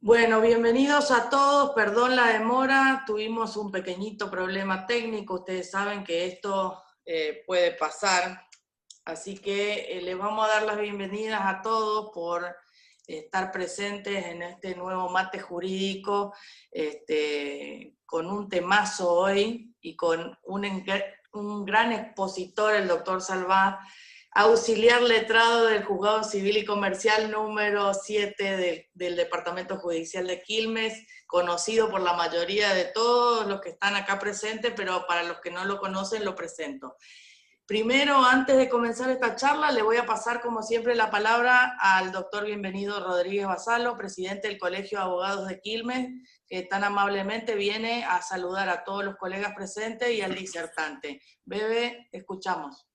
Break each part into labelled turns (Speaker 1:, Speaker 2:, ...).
Speaker 1: Bueno, bienvenidos a todos, perdón la demora, tuvimos un pequeñito problema técnico, ustedes saben que esto puede pasar, así que les vamos a dar las bienvenidas a todos por estar presentes en este nuevo mate jurídico, con un temazo hoy y con un gran expositor, el doctor Salvat, auxiliar letrado del Juzgado Civil y Comercial número 7 del Departamento Judicial de Quilmes, conocido por la mayoría de todos los que están acá presentes, pero para los que no lo conocen lo presento. Primero, antes de comenzar esta charla, le voy a pasar, como siempre, la palabra al doctor Bienvenido Rodríguez Basalo, presidente del Colegio de Abogados de Quilmes, que tan amablemente viene a saludar a todos los colegas presentes y al disertante. Bebe, escuchamos.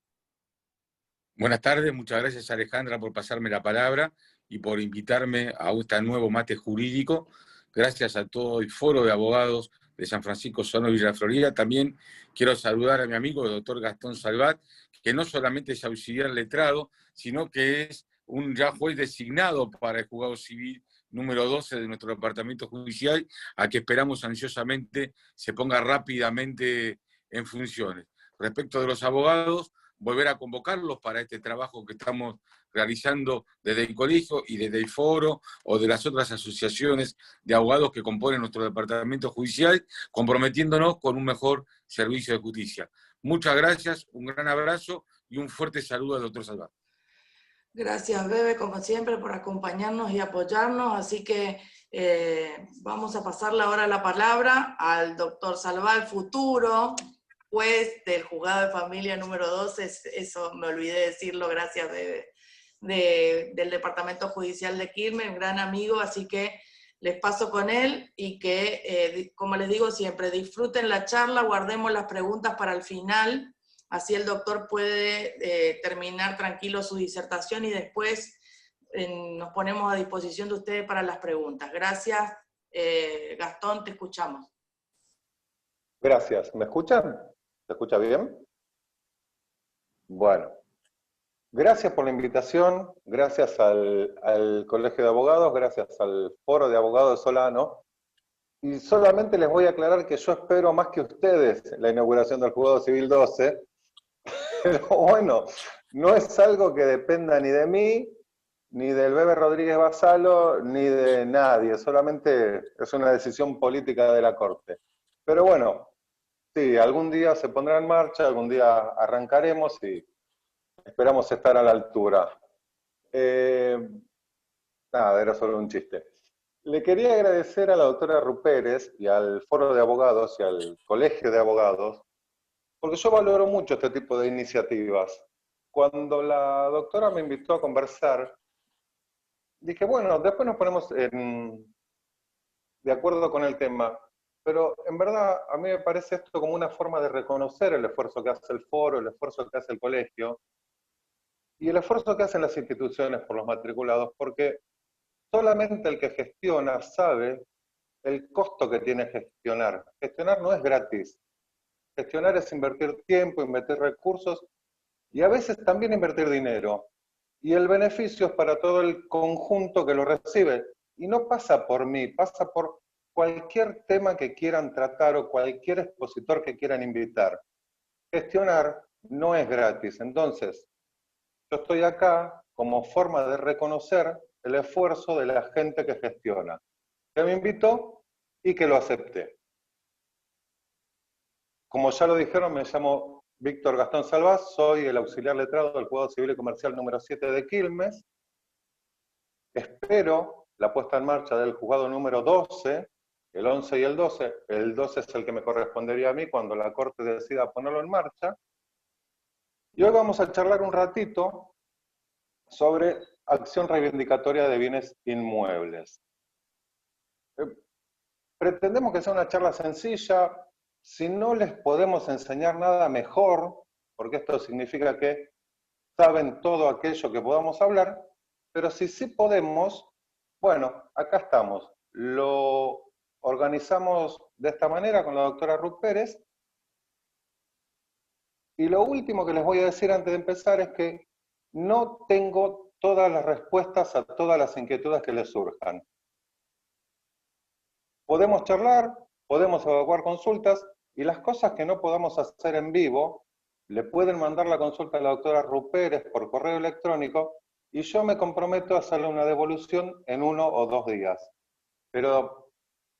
Speaker 2: Buenas tardes, muchas gracias Alejandra por pasarme la palabra y por invitarme a este nuevo mate jurídico. Gracias a todo el foro de abogados de San Francisco Solano Villa Florida. También quiero saludar a mi amigo el doctor Gastón Salvat, que no solamente es auxiliar letrado, sino que es un ya juez designado para el Juzgado Civil número 12 de nuestro departamento judicial, a que esperamos ansiosamente se ponga rápidamente en funciones. Respecto de los abogados, volver a convocarlos para este trabajo que estamos realizando desde el colegio y desde el foro o de las otras asociaciones de abogados que componen nuestro departamento judicial, comprometiéndonos con un mejor servicio de justicia. Muchas gracias, un gran abrazo y un fuerte saludo al doctor Salvat.
Speaker 1: Gracias, Bebe, como siempre, por acompañarnos y apoyarnos. Así que vamos a pasarle ahora la palabra al doctor Salvat, futuro juez del Juzgado de Familia número 12, eso me olvidé decirlo, gracias, Bebe, del Departamento Judicial de Quilmes, un gran amigo, así que les paso con él y que, como les digo siempre, disfruten la charla, guardemos las preguntas para el final. Así el doctor puede terminar tranquilo su disertación y después nos ponemos a disposición de ustedes para las preguntas. Gracias. Gastón, te escuchamos.
Speaker 3: Gracias. ¿Me escuchan? ¿Se escucha bien? Bueno. Gracias por la invitación, gracias al Colegio de Abogados, gracias al Foro de Abogados de Solano. Y solamente les voy a aclarar que yo espero más que ustedes la inauguración del Juzgado Civil 12. Pero bueno, no es algo que dependa ni de mí, ni del Bebe Rodríguez Basalo, ni de nadie. Solamente es una decisión política de la Corte. Pero bueno, sí, algún día se pondrá en marcha, algún día arrancaremos y esperamos estar a la altura. Nada, era solo un chiste. Le quería agradecer a la doctora Rupérez y al Foro de Abogados y al Colegio de Abogados, porque yo valoro mucho este tipo de iniciativas. Cuando la doctora me invitó a conversar, dije, bueno, después nos ponemos de acuerdo con el tema, pero en verdad a mí me parece esto como una forma de reconocer el esfuerzo que hace el foro, el esfuerzo que hace el colegio, y el esfuerzo que hacen las instituciones por los matriculados, porque solamente el que gestiona sabe el costo que tiene gestionar. Gestionar no es gratis. Gestionar es invertir tiempo, invertir recursos y a veces también invertir dinero. Y el beneficio es para todo el conjunto que lo recibe. Y no pasa por mí, pasa por cualquier tema que quieran tratar o cualquier expositor que quieran invitar. Gestionar no es gratis. Entonces, yo estoy acá como forma de reconocer el esfuerzo de la gente que gestiona, que me invitó y que lo acepté. Como ya lo dijeron, me llamo Víctor Gastón Salvat, soy el auxiliar letrado del Juzgado Civil y Comercial número 7 de Quilmes. Espero la puesta en marcha del juzgado número 12, el 11 y el 12. El 12 es el que me correspondería a mí cuando la Corte decida ponerlo en marcha. Y hoy vamos a charlar un ratito sobre acción reivindicatoria de bienes inmuebles. Pretendemos que sea una charla sencilla. Si no les podemos enseñar nada mejor, porque esto significa que saben todo aquello que podamos hablar, pero si sí podemos, bueno, acá estamos. Lo organizamos de esta manera con la doctora Ruth Pérez. Y lo último que les voy a decir antes de empezar es que no tengo todas las respuestas a todas las inquietudes que les surjan. podemos charlar, podemos evacuar consultas, y las cosas que no podamos hacer en vivo, le pueden mandar la consulta a la doctora Rupérez por correo electrónico, y yo me comprometo a hacerle una devolución en 1 o 2 días. Pero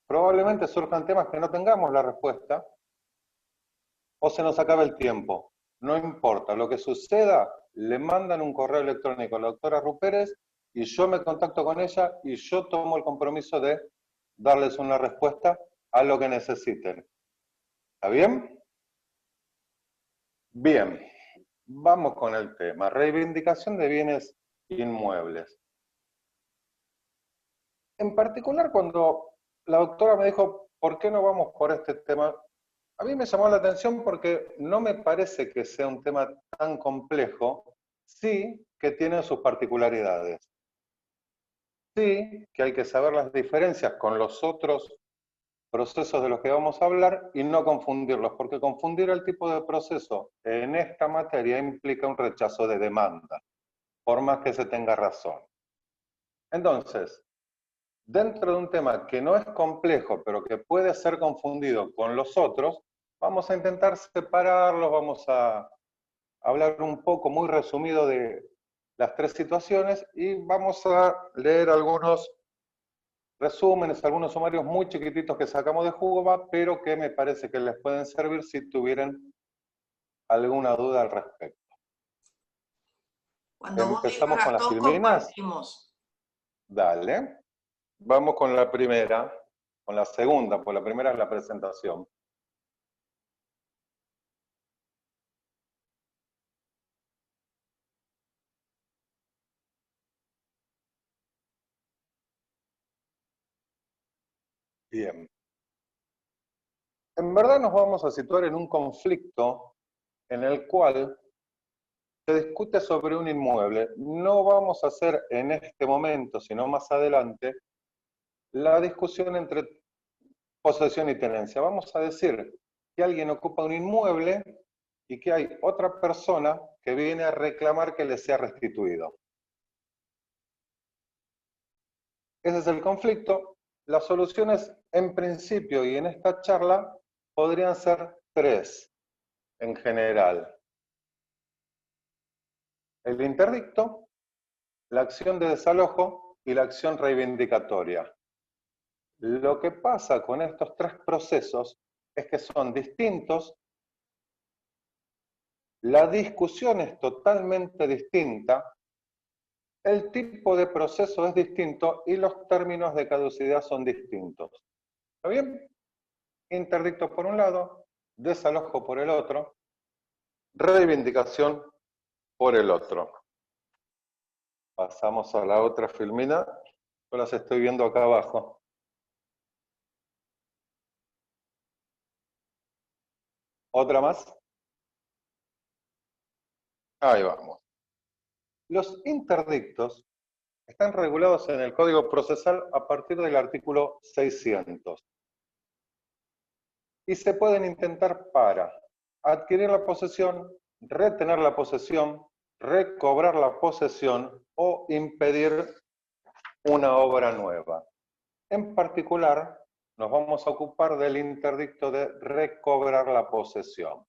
Speaker 3: probablemente surjan temas que no tengamos la respuesta, o se nos acabe el tiempo. No importa, lo que suceda, le mandan un correo electrónico a la doctora Rupérez, y yo me contacto con ella, y yo tomo el compromiso de darles una respuesta a lo que necesiten. ¿Está bien? Bien, vamos con el tema. Reivindicación de bienes inmuebles. En particular, cuando la doctora me dijo, ¿por qué no vamos por este tema? A mí me llamó la atención porque no me parece que sea un tema tan complejo, sí que tiene sus particularidades. Sí que hay que saber las diferencias con los otros procesos de los que vamos a hablar y no confundirlos, porque confundir el tipo de proceso en esta materia implica un rechazo de demanda, por más que se tenga razón. Entonces, dentro de un tema que no es complejo, pero que puede ser confundido con los otros, vamos a intentar separarlos, vamos a hablar un poco muy resumido de las 3 situaciones y vamos a leer algunos resúmenes, algunos sumarios muy chiquititos que sacamos de jugo, pero que me parece que les pueden servir si tuvieran alguna duda al respecto.
Speaker 1: Cuando
Speaker 3: Empezamos
Speaker 1: vos
Speaker 3: con las
Speaker 1: digas todos,
Speaker 3: filminas.
Speaker 1: compartimos.
Speaker 3: Dale. Vamos con la primera, con la segunda, pues la primera es la presentación. Bien. En verdad nos vamos a situar en un conflicto en el cual se discute sobre un inmueble. No vamos a hacer en este momento, sino más adelante, la discusión entre posesión y tenencia. Vamos a decir que alguien ocupa un inmueble y que hay otra persona que viene a reclamar que le sea restituido. Ese es el conflicto. Las soluciones en principio y en esta charla podrían ser 3 en general. El interdicto, la acción de desalojo y la acción reivindicatoria. Lo que pasa con estos 3 procesos es que son distintos, la discusión es totalmente distinta, el tipo de proceso es distinto y los términos de caducidad son distintos. ¿Está bien? Interdicto por un lado, desalojo por el otro, reivindicación por el otro. Pasamos a la otra filmina. Yo las estoy viendo acá abajo. ¿Otra más? Ahí vamos. Los interdictos están regulados en el Código Procesal a partir del artículo 600. Y se pueden intentar para adquirir la posesión, retener la posesión, recobrar la posesión o impedir una obra nueva. En particular, nos vamos a ocupar del interdicto de recobrar la posesión.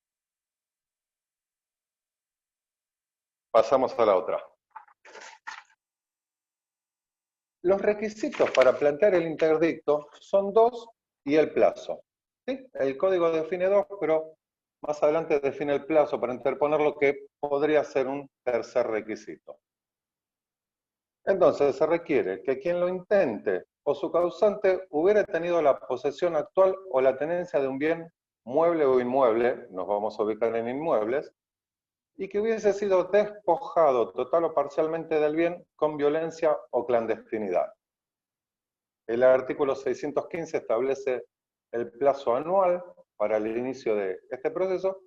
Speaker 3: Pasamos a la otra. Los requisitos para plantear el interdicto son 2 y el plazo. ¿Sí? El código define 2, pero más adelante define el plazo para interponer lo que podría ser un tercer requisito. Entonces se requiere que quien lo intente o su causante hubiera tenido la posesión actual o la tenencia de un bien mueble o inmueble, nos vamos a ubicar en inmuebles, y que hubiese sido despojado total o parcialmente del bien con violencia o clandestinidad. El artículo 615 establece el plazo anual para el inicio de este proceso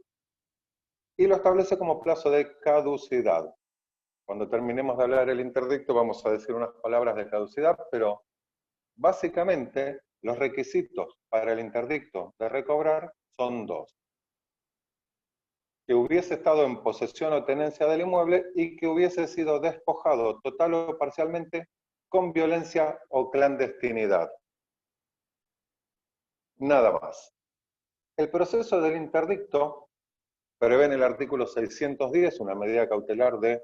Speaker 3: y lo establece como plazo de caducidad. Cuando terminemos de hablar el interdicto vamos a decir unas palabras de caducidad, pero básicamente los requisitos para el interdicto de recobrar son 2. Que hubiese estado en posesión o tenencia del inmueble y que hubiese sido despojado total o parcialmente con violencia o clandestinidad. Nada más. El proceso del interdicto prevé en el artículo 610 una medida cautelar de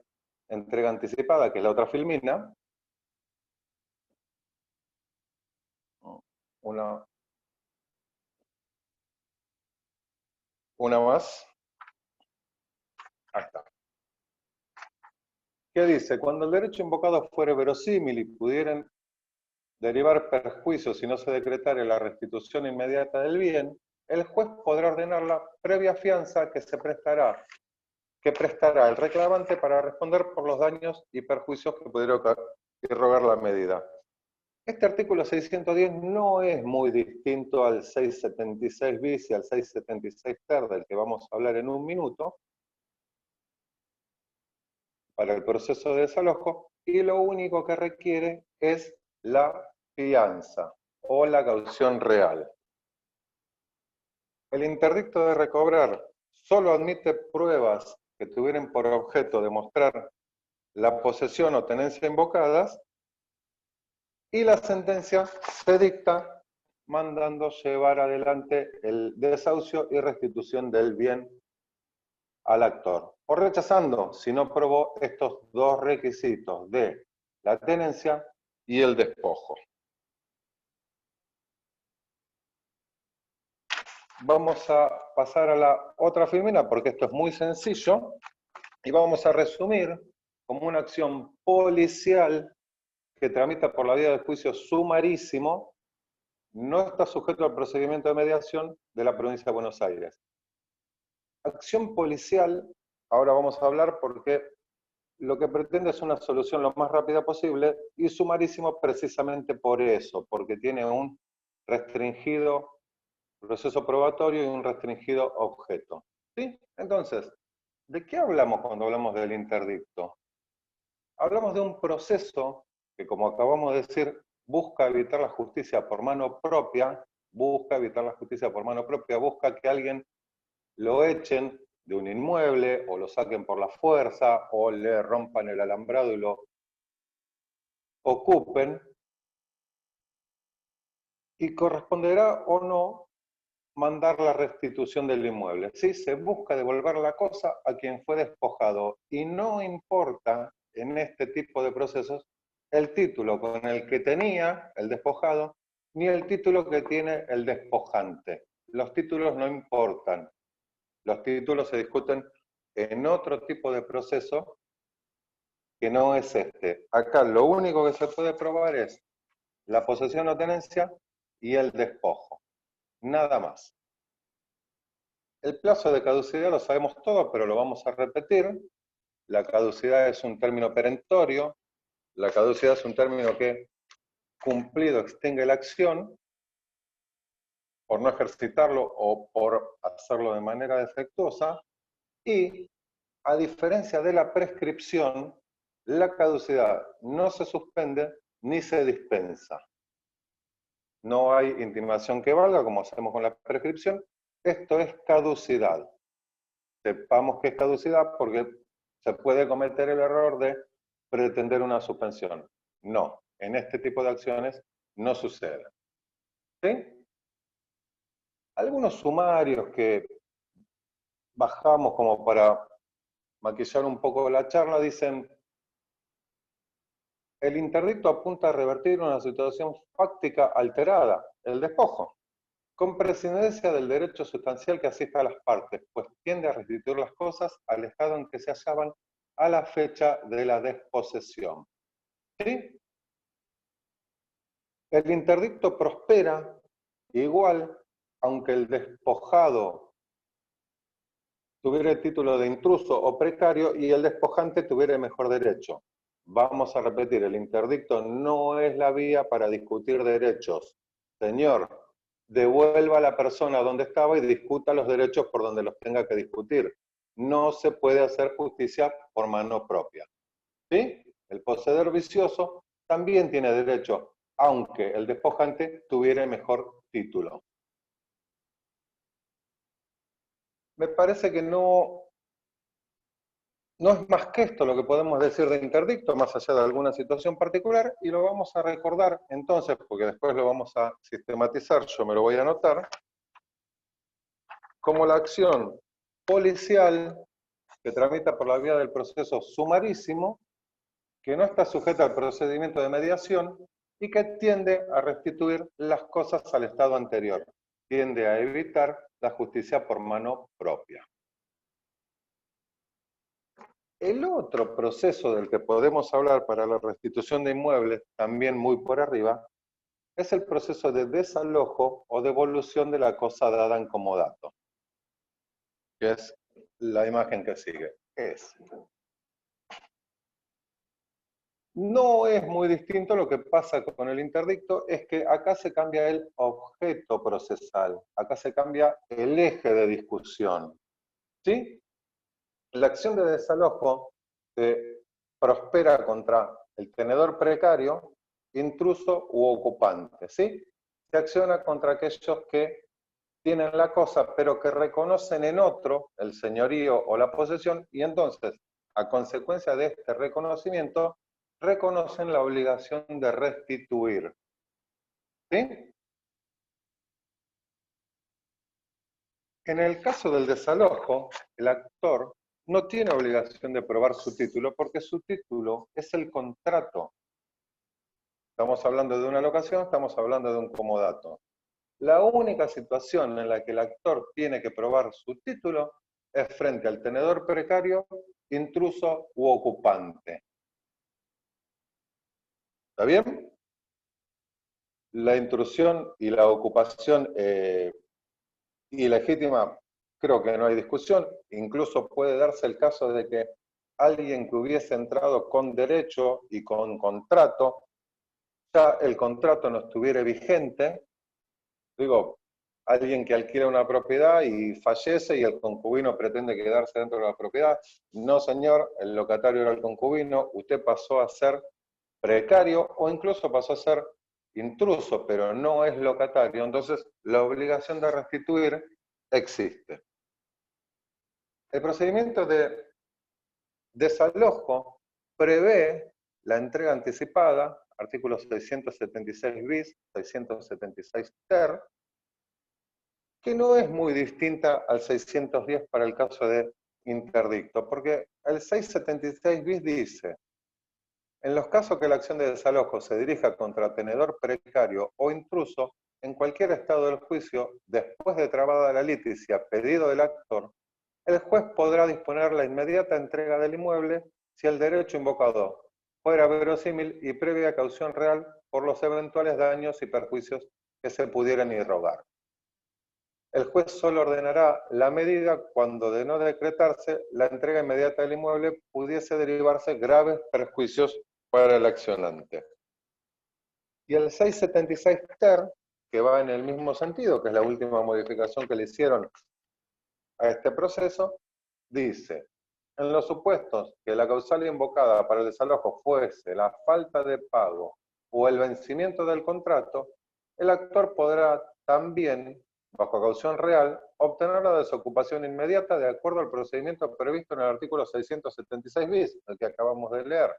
Speaker 3: entrega anticipada, que es la otra filmina. Una más. Ahí está. ¿Qué dice? Cuando el derecho invocado fuere verosímil y pudieran derivar perjuicios si no se decretare la restitución inmediata del bien, el juez podrá ordenar la previa fianza que prestará el reclamante para responder por los daños y perjuicios que pudiera irrogar la medida. Este artículo 610 no es muy distinto al 676 bis y al 676 ter, del que vamos a hablar en un minuto, para el proceso de desalojo, y lo único que requiere es la fianza o la caución real. El interdicto de recobrar solo admite pruebas que tuvieran por objeto demostrar la posesión o tenencia invocadas, y la sentencia se dicta mandando llevar adelante el desahucio y restitución del bien al actor, o rechazando si no probó estos dos requisitos de la tenencia y el despojo. Vamos a pasar a la otra filmina porque esto es muy sencillo y vamos a resumir como una acción policial que tramita por la vía del juicio sumarísimo, no está sujeto al procedimiento de mediación de la provincia de Buenos Aires. Acción policial, ahora vamos a hablar porque lo que pretende es una solución lo más rápida posible, y sumarísimo precisamente por eso, porque tiene un restringido proceso probatorio y un restringido objeto. ¿Sí? Entonces, ¿de qué hablamos cuando hablamos del interdicto? Hablamos de un proceso que, como acabamos de decir, busca evitar la justicia por mano propia, busca que alguien lo echen de un inmueble, o lo saquen por la fuerza, o le rompan el alambrado y lo ocupen, y corresponderá o no mandar la restitución del inmueble. Sí, se busca devolver la cosa a quien fue despojado, y no importa en este tipo de procesos el título con el que tenía el despojado, ni el título que tiene el despojante. Los títulos no importan. Los títulos se discuten en otro tipo de proceso que no es este. Acá lo único que se puede probar es la posesión o tenencia y el despojo. Nada más. El plazo de caducidad lo sabemos todo, pero lo vamos a repetir. La caducidad es un término perentorio. La caducidad es un término que, cumplido, extingue la acción por no ejercitarlo o por hacerlo de manera defectuosa. Y, a diferencia de la prescripción, la caducidad no se suspende ni se dispensa. No hay intimación que valga, como hacemos con la prescripción. Esto es caducidad. Sepamos que es caducidad porque se puede cometer el error de pretender una suspensión. No, en este tipo de acciones no sucede. ¿Sí? Algunos sumarios que bajamos como para maquillar un poco la charla dicen: el interdicto apunta a revertir una situación fáctica alterada, el despojo, con prescindencia del derecho sustancial que asista a las partes, pues tiende a restituir las cosas al estado en que se hallaban a la fecha de la desposesión. ¿Sí? El interdicto prospera igual, aunque el despojado tuviera el título de intruso o precario y el despojante tuviera el mejor derecho. Vamos a repetir, el interdicto no es la vía para discutir derechos. Señor, devuelva a la persona donde estaba y discuta los derechos por donde los tenga que discutir. No se puede hacer justicia por mano propia. ¿Sí? El poseedor vicioso también tiene derecho, aunque el despojante tuviera el mejor título. Me parece que no No es más que esto lo que podemos decir de interdicto, más allá de alguna situación particular, y lo vamos a recordar entonces, porque después lo vamos a sistematizar, yo me lo voy a anotar, como la acción policial que tramita por la vía del proceso sumarísimo, que no está sujeta al procedimiento de mediación y que tiende a restituir las cosas al estado anterior, tiende a evitar la justicia por mano propia. El otro proceso del que podemos hablar para la restitución de inmuebles, también muy por arriba, es el proceso de desalojo o devolución de la cosa dada en comodato, que es la imagen que sigue. No es muy distinto. Lo que pasa con el interdicto es que acá se cambia el objeto procesal, acá se cambia el eje de discusión. ¿Sí? La acción de desalojo prospera contra el tenedor precario, intruso u ocupante. ¿Sí? Se acciona contra aquellos que tienen la cosa, pero que reconocen en otro el señorío o la posesión, y entonces, a consecuencia de este reconocimiento, reconocen la obligación de restituir. ¿Sí? En el caso del desalojo, el actor no tiene obligación de probar su título porque su título es el contrato. Estamos hablando de una locación, estamos hablando de un comodato. La única situación en la que el actor tiene que probar su título es frente al tenedor precario, intruso u ocupante. ¿Está bien? La intrusión y la ocupación ilegítima, creo que no hay discusión. Incluso puede darse el caso de que alguien que hubiese entrado con derecho y con contrato, ya el contrato no estuviera vigente. Digo, alguien que alquila una propiedad y fallece y el concubino pretende quedarse dentro de la propiedad. No, señor, el locatario era el concubino, usted pasó a ser precario o incluso pasó a ser intruso, pero no es locatario, entonces la obligación de restituir existe. El procedimiento de desalojo prevé la entrega anticipada, artículos 676 bis, 676 ter, que no es muy distinta al 610 para el caso de interdicto, porque el 676 bis dice: en los casos que la acción de desalojo se dirija contra tenedor precario o intruso, en cualquier estado del juicio, después de trabada la litis y a pedido del actor, el juez podrá disponer la inmediata entrega del inmueble si el derecho invocado fuera verosímil y previa caución real por los eventuales daños y perjuicios que se pudieran irrogar. El juez solo ordenará la medida cuando, de no decretarse la entrega inmediata del inmueble, pudiese derivarse graves perjuicios para el accionante. Y el 676 ter, que va en el mismo sentido, que es la última modificación que le hicieron a este proceso, dice: en los supuestos que la causal invocada para el desalojo fuese la falta de pago o el vencimiento del contrato, el actor podrá también, bajo caución real, obtener la desocupación inmediata de acuerdo al procedimiento previsto en el artículo 676 bis, el que acabamos de leer.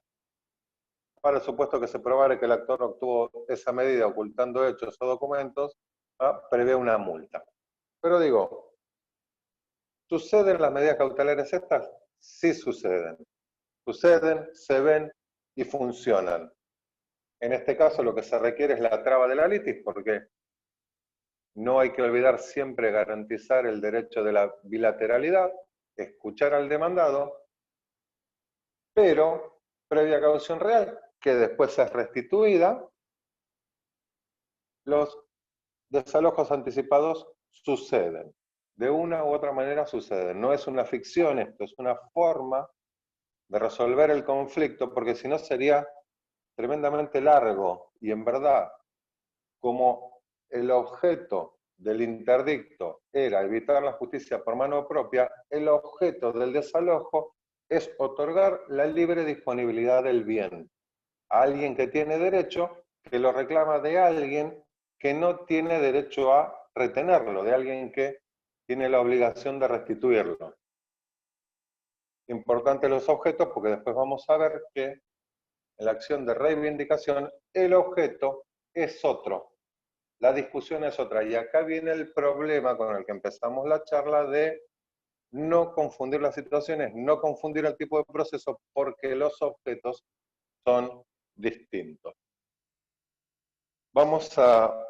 Speaker 3: Para el supuesto que se probare que el actor obtuvo esa medida ocultando hechos o documentos, prevé una multa. Pero digo, ¿suceden las medidas cautelares estas? Sí suceden. Suceden, se ven y funcionan. En este caso lo que se requiere es la traba de la litis, porque no hay que olvidar siempre garantizar el derecho de la bilateralidad, escuchar al demandado, pero previa caución real, que después es restituida. Los desalojos anticipados suceden. De una u otra manera suceden. No es una ficción esto, es una forma de resolver el conflicto, porque si no sería tremendamente largo. Y en verdad, como el objeto del interdicto era evitar la justicia por mano propia, el objeto del desalojo es otorgar la libre disponibilidad del bien a alguien que tiene derecho, que lo reclama de alguien que no tiene derecho a retenerlo, de alguien que tiene la obligación de restituirlo. Importantes los objetos porque después vamos a ver que en la acción de reivindicación el objeto es otro, la discusión es otra. Y acá viene el problema con el que empezamos la charla de no confundir las situaciones, no confundir el tipo de proceso porque los objetos son distintos. Vamos a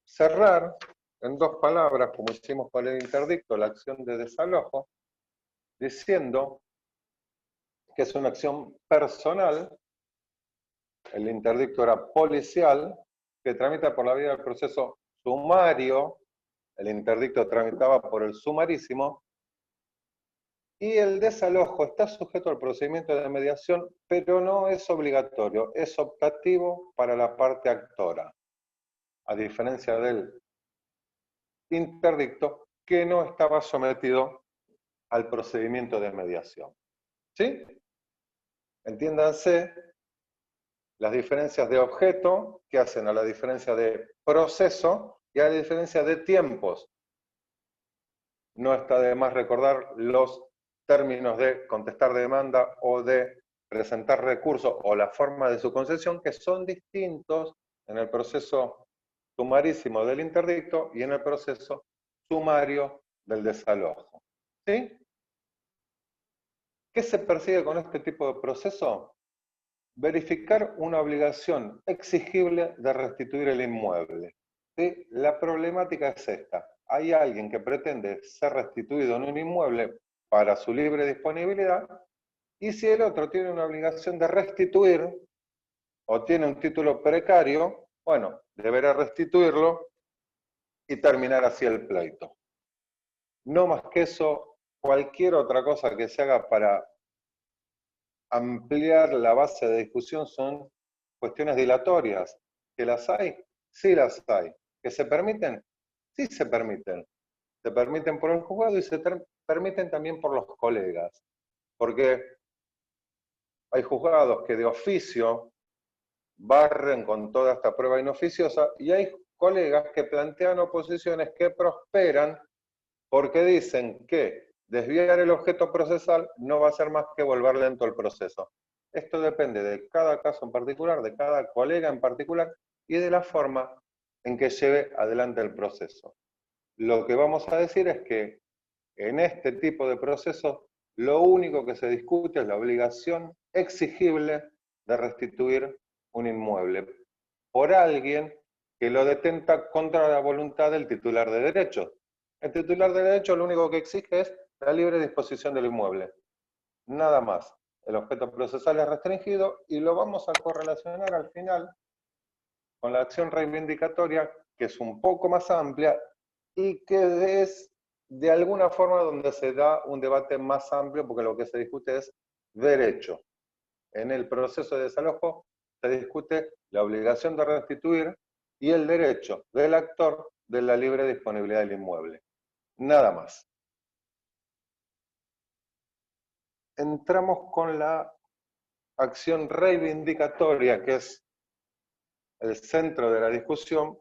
Speaker 3: cerrar en dos palabras, como hicimos con el interdicto, la acción de desalojo, diciendo que es una acción personal, el interdicto era policial, que tramita por la vía del proceso sumario, el interdicto tramitaba por el sumarísimo, y el desalojo está sujeto al procedimiento de mediación, pero no es obligatorio, es optativo para la parte actora, a diferencia del interdicto que no estaba sometido al procedimiento de mediación. ¿Sí? Entiéndanse las diferencias de objeto que hacen a la diferencia de proceso y a la diferencia de tiempos. No está de más recordar los términos de contestar demanda o de presentar recurso o la forma de su concesión, que son distintos en el proceso sumarísimo del interdicto y en el proceso sumario del desalojo. ¿Sí? ¿Qué se persigue con este tipo de proceso? Verificar una obligación exigible de restituir el inmueble. ¿Sí? La problemática es esta. Hay alguien que pretende ser restituido en un inmueble para su libre disponibilidad, y si el otro tiene una obligación de restituir o tiene un título precario, bueno, deberá restituirlo y terminar así el pleito. No más que eso, cualquier otra cosa que se haga para ampliar la base de discusión son cuestiones dilatorias. ¿Que las hay? Sí las hay. ¿Que se permiten? Sí se permiten. Se permiten por el juzgado y se permiten también por los colegas. Porque hay juzgados que de oficio barren con toda esta prueba inoficiosa y hay colegas que plantean oposiciones que prosperan porque dicen que desviar el objeto procesal no va a ser más que volver lento el proceso. Esto depende de cada caso en particular, de cada colega en particular y de la forma en que lleve adelante el proceso. Lo que vamos a decir es que en este tipo de procesos lo único que se discute es la obligación exigible de restituir un inmueble por alguien que lo detenta contra la voluntad del titular de derechos. El titular de derechos lo único que exige es la libre disposición del inmueble. Nada más. El objeto procesal es restringido y lo vamos a correlacionar al final con la acción reivindicatoria, que es un poco más amplia y que es de alguna forma donde se da un debate más amplio, porque lo que se discute es derecho. En el proceso de desalojo se discute la obligación de restituir y el derecho del actor de la libre disponibilidad del inmueble. Nada más. Entramos con la acción reivindicatoria, que es el centro de la discusión,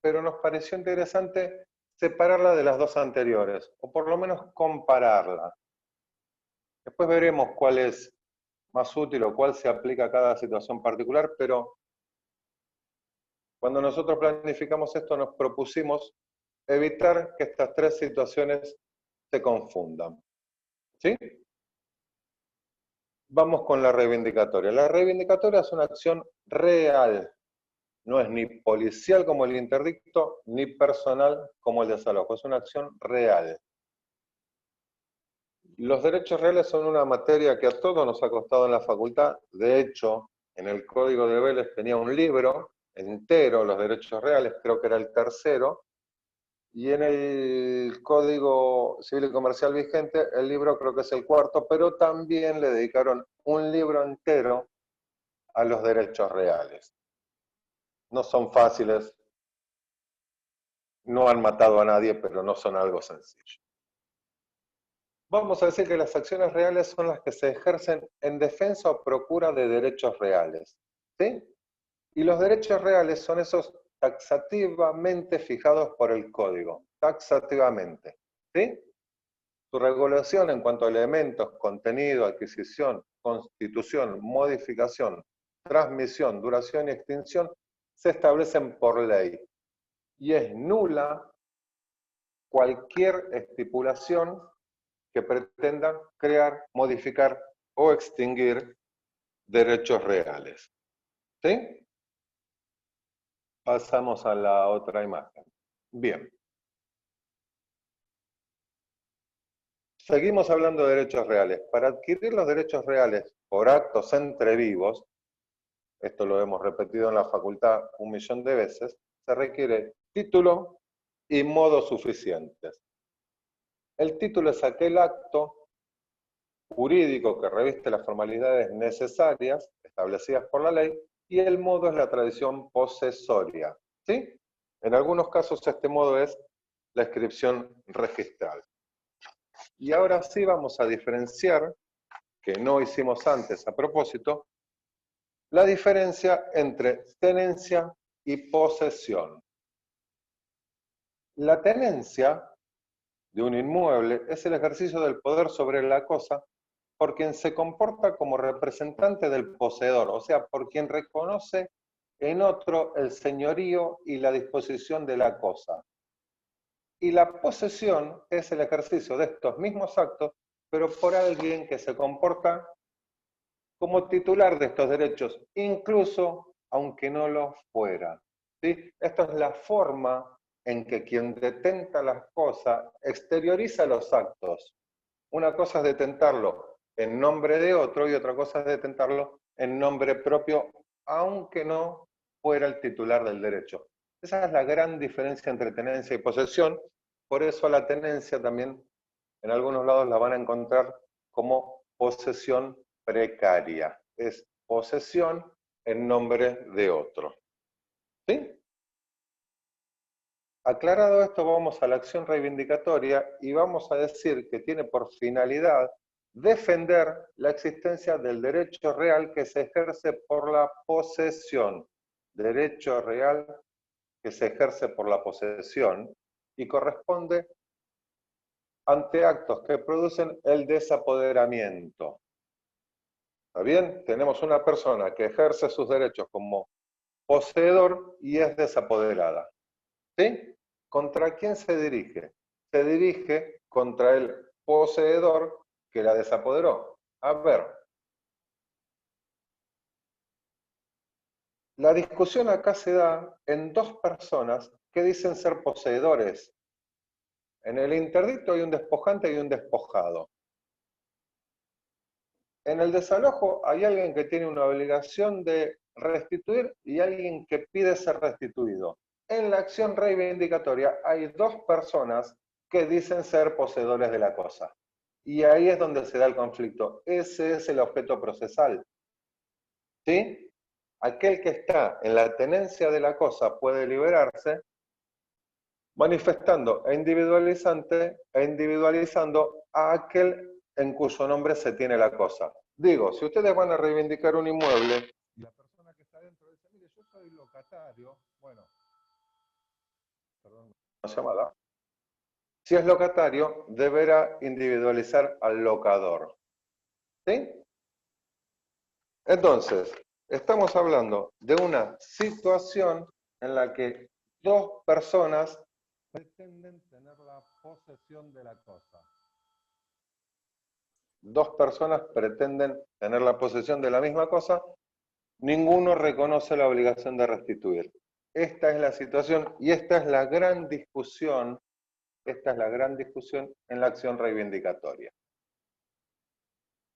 Speaker 3: pero nos pareció interesante separarla de las dos anteriores, o por lo menos compararla. Después veremos cuál es más útil o cuál se aplica a cada situación particular, pero cuando nosotros planificamos esto nos propusimos evitar que estas tres situaciones se confundan. ¿Sí? Vamos con la reivindicatoria. La reivindicatoria es una acción real. No es ni policial como el interdicto, ni personal como el desalojo. Es una acción real. Los derechos reales son una materia que a todos nos ha costado en la facultad. De hecho, en el Código de Vélez tenía un libro entero, los derechos reales, creo que era el tercero, y en el Código Civil y Comercial vigente, el libro creo que es el cuarto, pero también le dedicaron un libro entero a los derechos reales. No son fáciles, no han matado a nadie, pero no son algo sencillo. Vamos a decir que las acciones reales son las que se ejercen en defensa o procura de derechos reales. ¿Sí? Y los derechos reales son esos taxativamente fijados por el código, taxativamente. ¿sí? Su regulación en cuanto a elementos, contenido, adquisición, constitución, modificación, transmisión, duración y extinción se establecen por ley. Y es nula cualquier estipulación que pretenda crear, modificar o extinguir derechos reales. ¿Sí? Pasamos a la otra imagen. Bien. Seguimos hablando de derechos reales. Para adquirir los derechos reales por actos entre vivos, esto lo hemos repetido en la facultad 1.000.000 de veces, se requiere título y modos suficientes. El título es aquel acto jurídico que reviste las formalidades necesarias establecidas por la ley, y el modo es la tradición posesoria, ¿sí? En algunos casos este modo es la inscripción registral. Y ahora sí vamos a diferenciar, que no hicimos antes a propósito, la diferencia entre tenencia y posesión. La tenencia de un inmueble es el ejercicio del poder sobre la cosa por quien se comporta como representante del poseedor, o sea, por quien reconoce en otro el señorío y la disposición de la cosa. Y la posesión es el ejercicio de estos mismos actos, pero por alguien que se comporta como titular de estos derechos, incluso aunque no lo fuera. ¿Sí? Esto es la forma en que quien detenta las cosas exterioriza los actos. Una cosa es detentarlo en nombre de otro y otra cosa es detentarlo en nombre propio, aunque no fuera el titular del derecho. Esa es la gran diferencia entre tenencia y posesión. Por eso la tenencia también en algunos lados la van a encontrar como posesión precaria. Es posesión en nombre de otro. ¿Sí? Aclarado esto, vamos a la acción reivindicatoria y vamos a decir que tiene por finalidad defender la existencia del derecho real que se ejerce por la posesión. Derecho real que se ejerce por la posesión y corresponde ante actos que producen el desapoderamiento. ¿Está bien? Tenemos una persona que ejerce sus derechos como poseedor y es desapoderada. ¿Sí? ¿Contra quién se dirige? Se dirige contra el poseedor que la desapoderó. A ver, la discusión acá se da en dos personas que dicen ser poseedores. En el interdicto hay un despojante y un despojado. En el desalojo hay alguien que tiene una obligación de restituir y alguien que pide ser restituido. En la acción reivindicatoria hay dos personas que dicen ser poseedores de la cosa. Y ahí es donde se da el conflicto. Ese es el objeto procesal. ¿Sí? Aquel que está en la tenencia de la cosa puede liberarse manifestando e individualizando a aquel en cuyo nombre se tiene la cosa. Digo, si ustedes van a reivindicar un inmueble y la persona que está dentro dice, mire, yo soy locatario, bueno, perdón, una llamada. Si es locatario, deberá individualizar al locador. ¿Sí? Entonces, estamos hablando de una situación en la que dos personas pretenden tener la posesión de la cosa. Dos personas pretenden tener la posesión de la misma cosa, ninguno reconoce la obligación de restituir. Esta es la situación y esta es la gran discusión, en la acción reivindicatoria.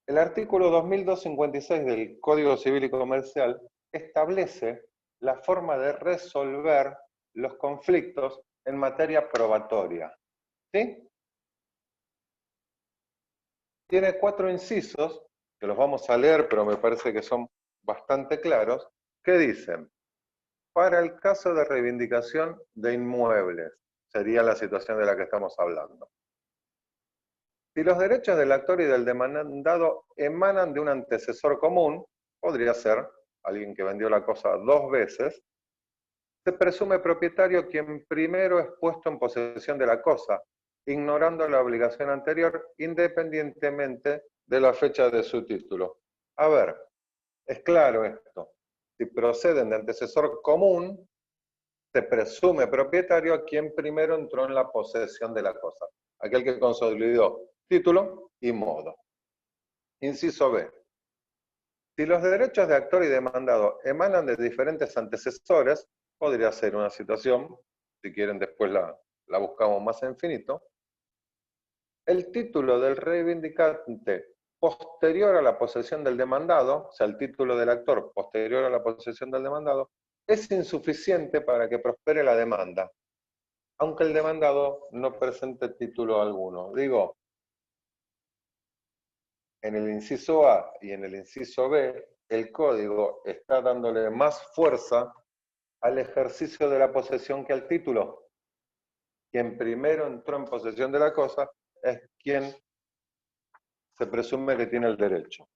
Speaker 3: El artículo 2256 del Código Civil y Comercial establece la forma de resolver los conflictos en materia probatoria. ¿Sí? Tiene 4 incisos, que los vamos a leer, pero me parece que son bastante claros, que dicen, para el caso de reivindicación de inmuebles, sería la situación de la que estamos hablando. Si los derechos del actor y del demandado emanan de un antecesor común, podría ser alguien que vendió la cosa 2 veces, se presume propietario quien primero es puesto en posesión de la cosa, ignorando la obligación anterior independientemente de la fecha de su título. A ver, es claro esto. Si proceden de antecesor común, se presume propietario a quien primero entró en la posesión de la cosa, aquel que consolidó título y modo. Inciso B. Si los derechos de actor y demandado emanan de diferentes antecesores, podría ser una situación, si quieren después la buscamos más en finito, el título del reivindicante posterior a la posesión del demandado, o sea, el título del actor posterior a la posesión del demandado, es insuficiente para que prospere la demanda, aunque el demandado no presente título alguno. Digo, en el inciso A y en el inciso B, el código está dándole más fuerza al ejercicio de la posesión que al título. Quien primero entró en posesión de la cosa es quien se presume que tiene el derecho.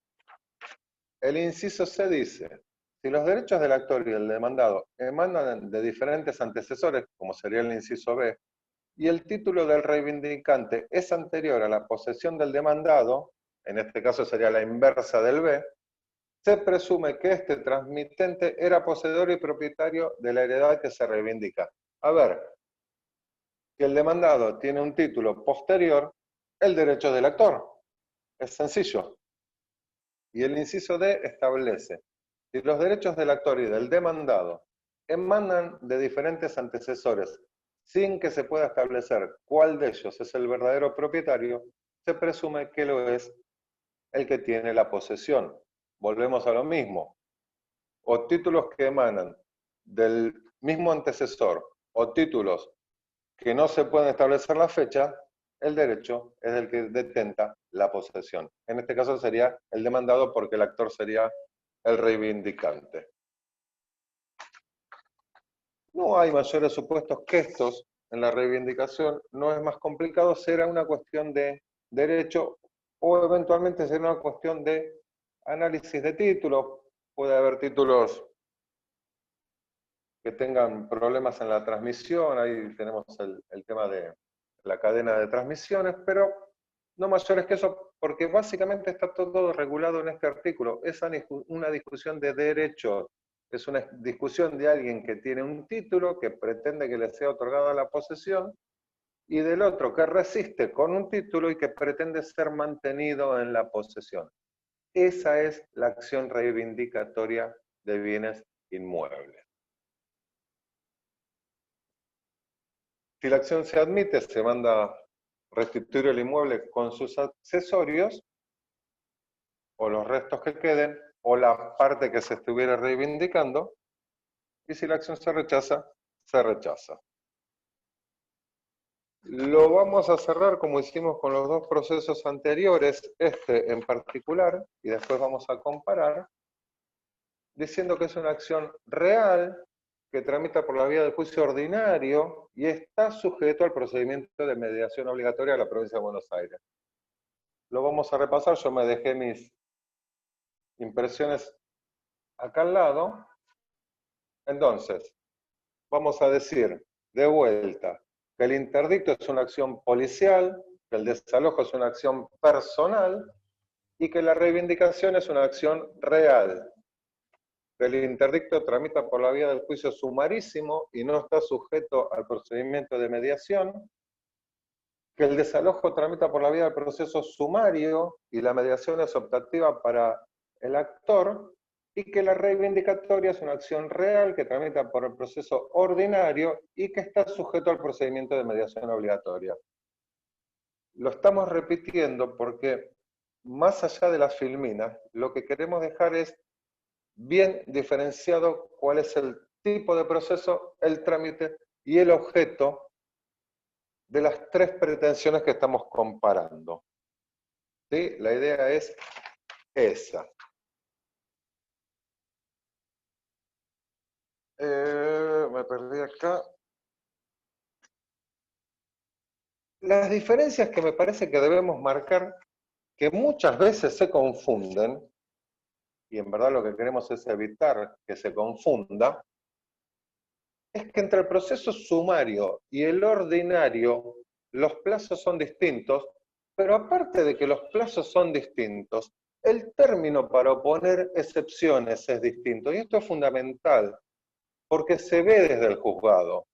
Speaker 3: El inciso C dice, si los derechos del actor y del demandado emanan de diferentes antecesores, como sería el inciso B, y el título del reivindicante es anterior a la posesión del demandado, en este caso sería la inversa del B, se presume que este transmitente era poseedor y propietario de la heredad que se reivindica. A ver, si el demandado tiene un título posterior, el derecho es del actor. Es sencillo. Y el inciso D establece, si los derechos del actor y del demandado emanan de diferentes antecesores sin que se pueda establecer cuál de ellos es el verdadero propietario, se presume que lo es el que tiene la posesión. Volvemos a lo mismo. O títulos que emanan del mismo antecesor o títulos que no se pueden establecer la fecha, el derecho es el que detenta la posesión. En este caso sería el demandado porque el actor sería el reivindicante. No hay mayores supuestos que estos en la reivindicación, no es más complicado, será una cuestión de derecho o eventualmente será una cuestión de análisis de títulos. Puede haber títulos que tengan problemas en la transmisión, ahí tenemos el tema de la cadena de transmisiones, pero no mayores que eso, porque básicamente está todo regulado en este artículo. Es una discusión de derechos, es una discusión de alguien que tiene un título que pretende que le sea otorgada la posesión, y del otro que resiste con un título y que pretende ser mantenido en la posesión. Esa es la acción reivindicatoria de bienes inmuebles. Si la acción se admite, se manda restituir el inmueble con sus accesorios, o los restos que queden, o la parte que se estuviera reivindicando, y si la acción se rechaza, se rechaza. Lo vamos a cerrar como hicimos con los dos procesos anteriores, este en particular, y después vamos a comparar, diciendo que es una acción real, que tramita por la vía del juicio ordinario y está sujeto al procedimiento de mediación obligatoria de la provincia de Buenos Aires. Lo vamos a repasar, yo me dejé mis impresiones acá al lado. Entonces, vamos a decir de vuelta que el interdicto es una acción policial, que el desalojo es una acción personal y que la reivindicación es una acción real. El interdicto tramita por la vía del juicio sumarísimo y no está sujeto al procedimiento de mediación, que el desalojo tramita por la vía del proceso sumario y la mediación es optativa para el actor, y que la reivindicatoria es una acción real que tramita por el proceso ordinario y que está sujeto al procedimiento de mediación obligatoria. Lo estamos repitiendo porque, más allá de las filminas, lo que queremos dejar es bien diferenciado cuál es el tipo de proceso, el trámite y el objeto de las tres pretensiones que estamos comparando. ¿Sí? La idea es esa. Me perdí acá. Las diferencias que me parece que debemos marcar, que muchas veces se confunden, y en verdad lo que queremos es evitar que se confunda, es que entre el proceso sumario y el ordinario los plazos son distintos, pero aparte de que los plazos son distintos, el término para oponer excepciones es distinto. Y esto es fundamental, porque se ve desde el juzgado.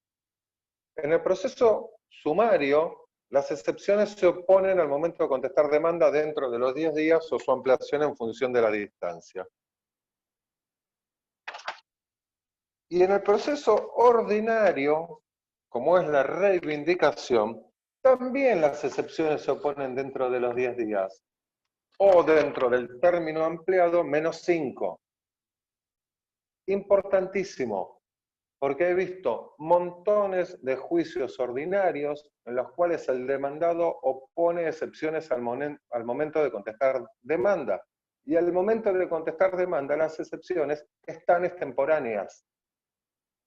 Speaker 3: En el proceso sumario, las excepciones se oponen al momento de contestar demanda dentro de los 10 días o su ampliación en función de la distancia. Y en el proceso ordinario, como es la reivindicación, también las excepciones se oponen dentro de los 10 días o dentro del término ampliado menos 5. Importantísimo, porque he visto montones de juicios ordinarios en los cuales el demandado opone excepciones al momento de contestar demanda. Y al momento de contestar demanda, las excepciones están extemporáneas.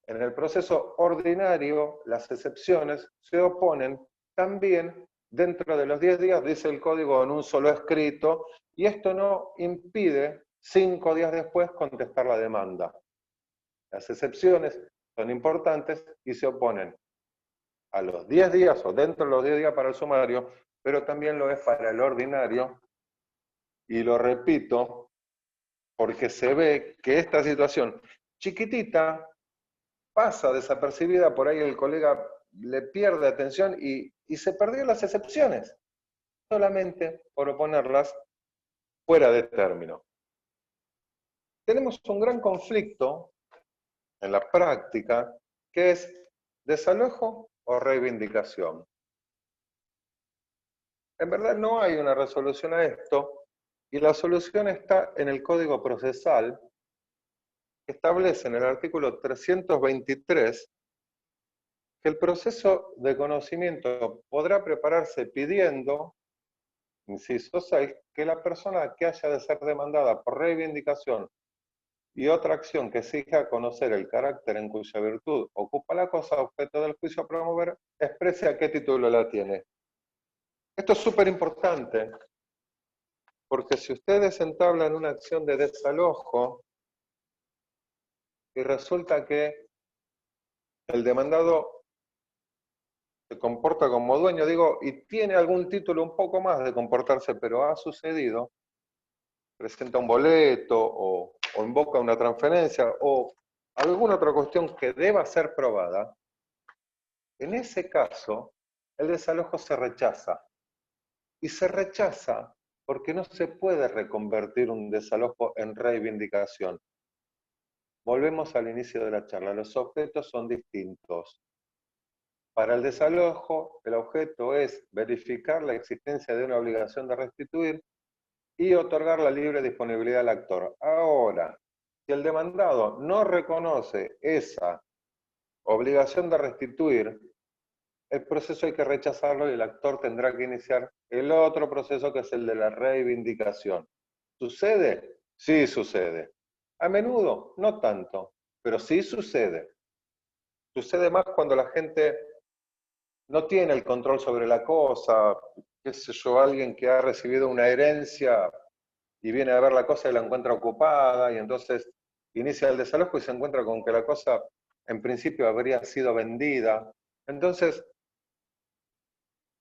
Speaker 3: En el proceso ordinario, las excepciones se oponen también dentro de los 10 días, dice el código, en un solo escrito, y esto no impide 5 días después contestar la demanda. Las excepciones son importantes y se oponen a los 10 días o dentro de los 10 días para el sumario, pero también lo es para el ordinario, y lo repito, porque se ve que esta situación chiquitita pasa desapercibida, por ahí el colega le pierde atención y se perdió las excepciones, solamente por oponerlas fuera de término. Tenemos un gran conflicto en la práctica, que es desalojo o reivindicación. En verdad no hay una resolución a esto, y la solución está en el Código Procesal, que establece en el artículo 323 que el proceso de conocimiento podrá prepararse pidiendo, inciso 6, que la persona que haya de ser demandada por reivindicación y otra acción que exija conocer el carácter en cuya virtud ocupa la cosa objeto del juicio a promover, exprese a qué título la tiene. Esto es súper importante, porque si ustedes entablan una acción de desalojo y resulta que el demandado se comporta como dueño, digo, y tiene algún título un poco más de comportarse, pero ha sucedido, presenta un boleto o invoca una transferencia o alguna otra cuestión que deba ser probada, en ese caso el desalojo se rechaza. Y se rechaza porque no se puede reconvertir un desalojo en reivindicación. Volvemos al inicio de la charla, los objetos son distintos. Para el desalojo, el objeto es verificar la existencia de una obligación de restituir y otorgar la libre disponibilidad al actor. Ahora, si el demandado no reconoce esa obligación de restituir, el proceso hay que rechazarlo y el actor tendrá que iniciar el otro proceso, que es el de la reivindicación. ¿Sucede? Sí sucede. A menudo, no tanto, pero sí sucede. Sucede más cuando la gente no tiene el control sobre la cosa, qué sé yo, alguien que ha recibido una herencia y viene a ver la cosa y la encuentra ocupada, y entonces inicia el desalojo y se encuentra con que la cosa en principio habría sido vendida. Entonces,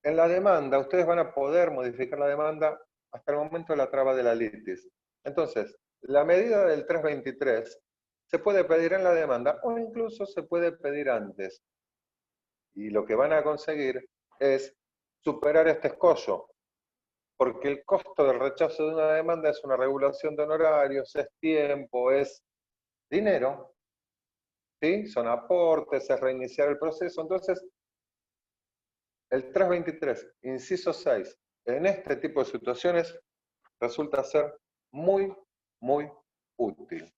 Speaker 3: en la demanda, ustedes van a poder modificar la demanda hasta el momento de la traba de la litis. Entonces, la medida del 323 se puede pedir en la demanda o incluso se puede pedir antes. Y lo que van a conseguir es superar este escollo, porque el costo del rechazo de una demanda es una regulación de honorarios, es tiempo, es dinero, ¿sí? Son aportes, es reiniciar el proceso. Entonces, el 323, inciso 6, en este tipo de situaciones resulta ser muy, muy útil.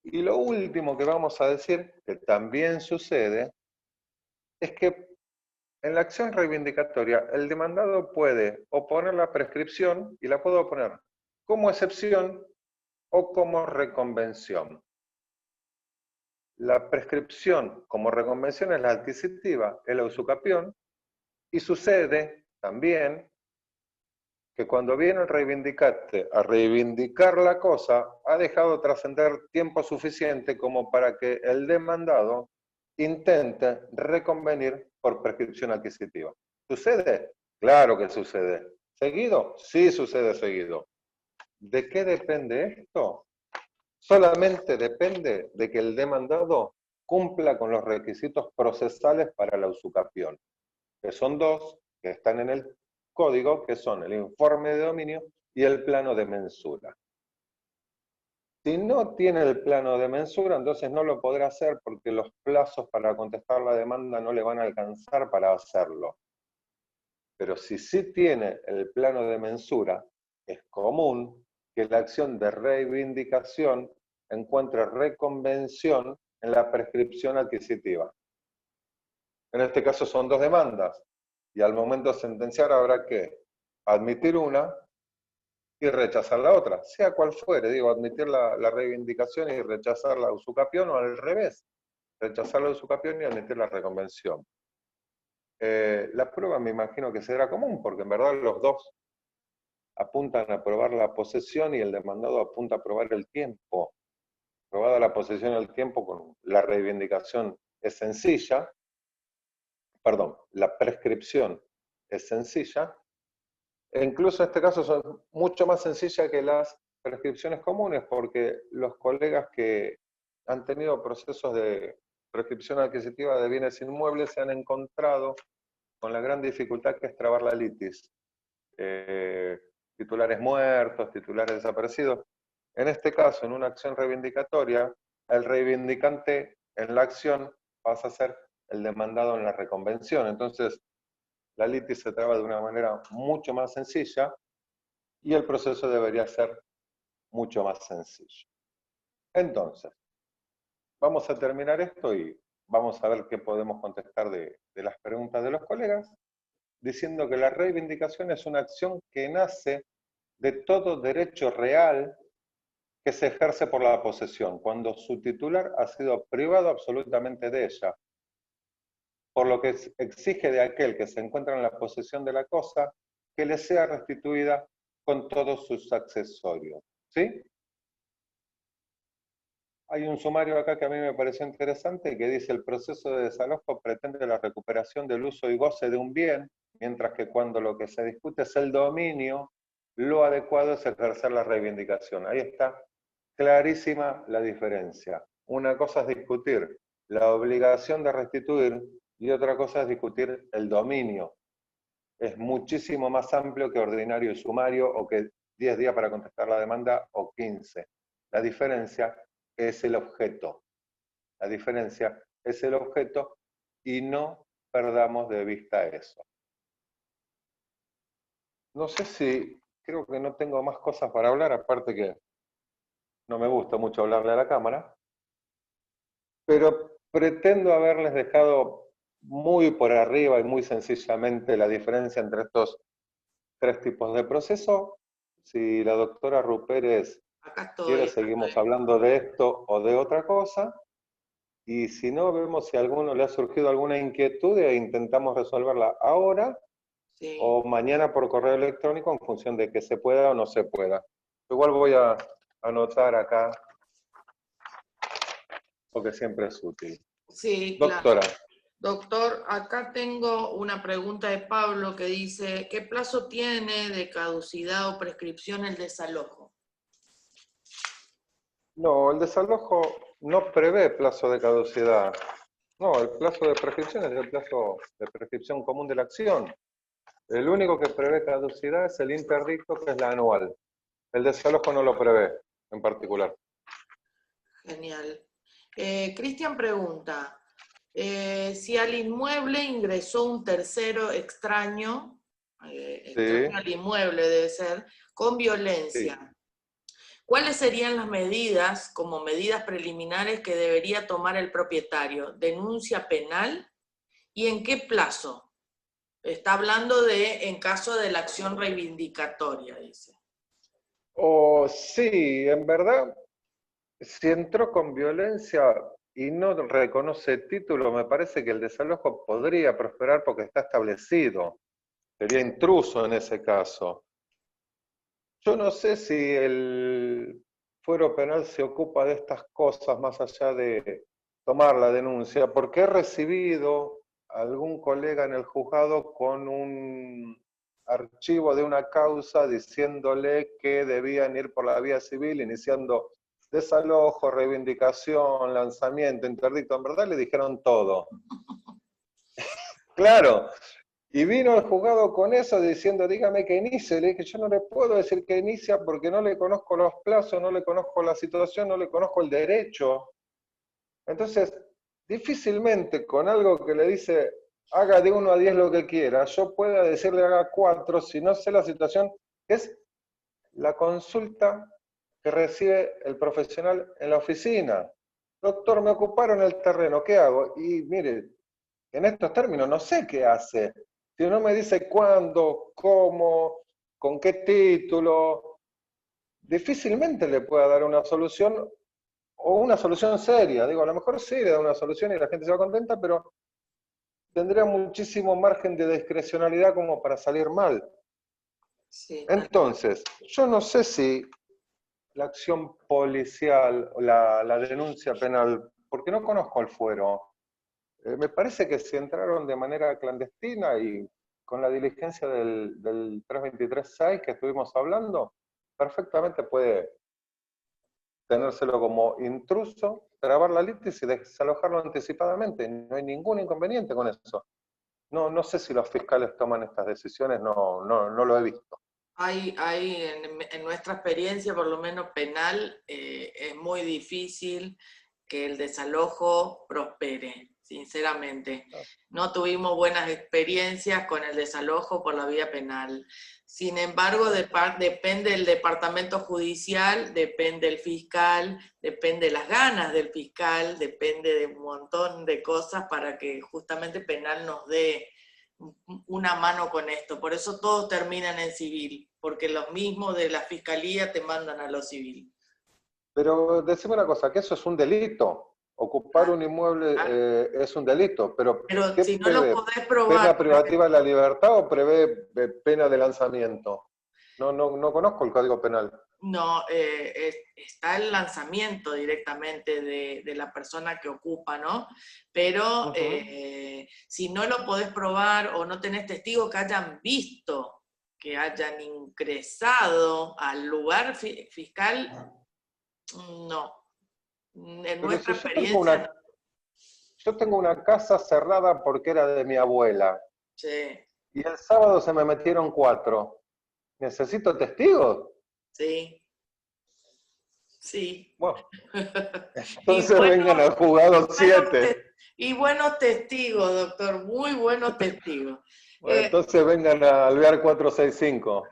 Speaker 3: Y lo último que vamos a decir, que también sucede, es que en la acción reivindicatoria el demandado puede oponer la prescripción y la puede oponer como excepción o como reconvención. La prescripción como reconvención es la adquisitiva, es la usucapión, y sucede también que cuando viene el reivindicante a reivindicar la cosa, ha dejado trascender tiempo suficiente como para que el demandado intente reconvenir por prescripción adquisitiva. ¿Sucede? Claro que sucede. ¿Seguido? Sí sucede seguido. ¿De qué depende esto? Solamente depende de que el demandado cumpla con los requisitos procesales para la usucapión, que son dos, que están en el código, que son el informe de dominio y el plano de mensura. Si no tiene el plano de mensura, entonces no lo podrá hacer porque los plazos para contestar la demanda no le van a alcanzar para hacerlo. Pero si sí tiene el plano de mensura, es común que la acción de reivindicación encuentre reconvención en la prescripción adquisitiva. En este caso son dos demandas, y al momento de sentenciar habrá que admitir una y rechazar la otra, sea cual fuere, digo, admitir la reivindicación y rechazar la usucapión, o al revés, rechazar la usucapión y admitir la reconvención. La prueba me imagino que será común, porque en verdad los dos apuntan a probar la posesión y el demandado apunta a probar el tiempo. Probada la posesión y el tiempo, con la reivindicación es sencilla, perdón, la prescripción es sencilla, e incluso en este caso son mucho más sencillas que las prescripciones comunes, porque los colegas que han tenido procesos de prescripción adquisitiva de bienes inmuebles se han encontrado con la gran dificultad que es trabar la litis. Titulares muertos, titulares desaparecidos. En este caso, en una acción reivindicatoria, el reivindicante en la acción pasa a ser el demandado en la reconvención. Entonces, la litis se traba de una manera mucho más sencilla y el proceso debería ser mucho más sencillo. Entonces, vamos a terminar esto y vamos a ver qué podemos contestar de las preguntas de los colegas, diciendo que la reivindicación es una acción que nace de todo derecho real que se ejerce por la posesión, cuando su titular ha sido privado absolutamente de ella, por lo que exige de aquel que se encuentra en la posesión de la cosa que le sea restituida con todos sus accesorios. ¿Sí? Hay un sumario acá que a mí me pareció interesante que dice: el proceso de desalojo pretende la recuperación del uso y goce de un bien, mientras que cuando lo que se discute es el dominio, lo adecuado es ejercer la reivindicación. Ahí está clarísima la diferencia. Una cosa es discutir la obligación de restituir y otra cosa es discutir el dominio. Es muchísimo más amplio que ordinario y sumario, o que 10 días para contestar la demanda o 15. La diferencia es el objeto. La diferencia es el objeto y no perdamos de vista eso. No sé si, creo que no tengo más cosas para hablar, aparte que no me gusta mucho hablarle a la cámara, pero pretendo haberles dejado muy por arriba y muy sencillamente la diferencia entre estos tres tipos de proceso. Si la doctora Rupérez quiere, seguimos hablando de esto o de otra cosa, y si no, vemos si a alguno le ha surgido alguna inquietud e intentamos resolverla ahora, sí, o mañana por correo electrónico, en función de que se pueda o no se pueda. Igual voy a anotar acá, porque siempre es útil.
Speaker 1: Sí,
Speaker 3: doctora.
Speaker 1: Claro. Doctor, acá tengo una pregunta de Pablo que dice: ¿qué plazo tiene de caducidad o prescripción el desalojo?
Speaker 3: No, el desalojo no prevé plazo de caducidad. No, el plazo de prescripción es el plazo de prescripción común de la acción. El único que prevé caducidad es el interdicto, que es la anual. El desalojo no lo prevé en particular.
Speaker 1: Genial. Cristian pregunta: si al inmueble ingresó un tercero extraño, extraño al inmueble debe ser, con violencia, sí, ¿cuáles serían las medidas, como medidas preliminares, que debería tomar el propietario? ¿Denuncia penal? ¿Y en qué plazo? Está hablando de en caso de la acción reivindicatoria, dice.
Speaker 3: Sí, en verdad, si entró con violencia y no reconoce título, me parece que el desalojo podría prosperar porque está establecido. Sería intruso en ese caso. Yo no sé si el fuero penal se ocupa de estas cosas más allá de tomar la denuncia porque he recibido a algún colega en el juzgado con un archivo de una causa diciéndole que debían ir por la vía civil, iniciando desalojo, reivindicación, lanzamiento, interdicto. En verdad le dijeron todo. Claro. Y vino al juzgado con eso diciendo, dígame que inicie. Le dije, yo no le puedo decir que inicia porque no le conozco los plazos, no le conozco la situación, no le conozco el derecho. Entonces, difícilmente con algo que le dice, haga de 1 a 10 lo que quiera, yo pueda decirle haga 4 si no sé la situación, que es la consulta que recibe el profesional en la oficina. Doctor, me ocuparon el terreno, ¿qué hago? Y mire, en estos términos no sé qué hace. Si no me dice cuándo, cómo, con qué título, difícilmente le pueda dar una solución o una solución seria. Digo, a lo mejor sí le da una solución y la gente se va contenta, pero tendría muchísimo margen de discrecionalidad como para salir mal.
Speaker 1: Sí.
Speaker 3: Entonces, yo no sé si la acción policial o la denuncia penal, porque no conozco el fuero, me parece que si entraron de manera clandestina y con la diligencia del 323.6 que estuvimos hablando, perfectamente puede tenérselo como intruso, grabar la litis y desalojarlo anticipadamente. No hay ningún inconveniente con eso. No sé si los fiscales toman estas decisiones, no lo he visto.
Speaker 1: Hay en nuestra experiencia, por lo menos penal, es muy difícil que el desalojo prospere, sinceramente. No tuvimos buenas experiencias con el desalojo por la vía penal. Sin embargo, depende del departamento judicial, depende el fiscal, depende de las ganas del fiscal, depende de un montón de cosas para que justamente penal nos dé una mano con esto. Por eso todos terminan en civil, porque los mismos de la fiscalía te mandan a lo civil.
Speaker 3: Pero decime una cosa, que eso es un delito. Ocupar un inmueble es un delito, pero ¿qué
Speaker 1: si no lo
Speaker 3: prevé?
Speaker 1: podés probar...
Speaker 3: ¿Pena privativa de la libertad o prevé pena de lanzamiento? No conozco el Código Penal.
Speaker 1: No, está el lanzamiento directamente de la persona que ocupa, ¿no? Pero si no lo podés probar o no tenés testigos que hayan visto, que hayan ingresado al lugar fiscal, no. En nuestra experiencia,
Speaker 3: yo tengo una casa cerrada porque era de mi abuela.
Speaker 1: sí.
Speaker 3: Y el sábado se me metieron 4. ¿Necesito testigos?
Speaker 1: Sí. Sí.
Speaker 3: Bueno, entonces vengan al juzgado 7.
Speaker 1: Y buenos testigos, doctor, muy buenos testigos.
Speaker 3: Bueno, entonces vengan a alvear 465.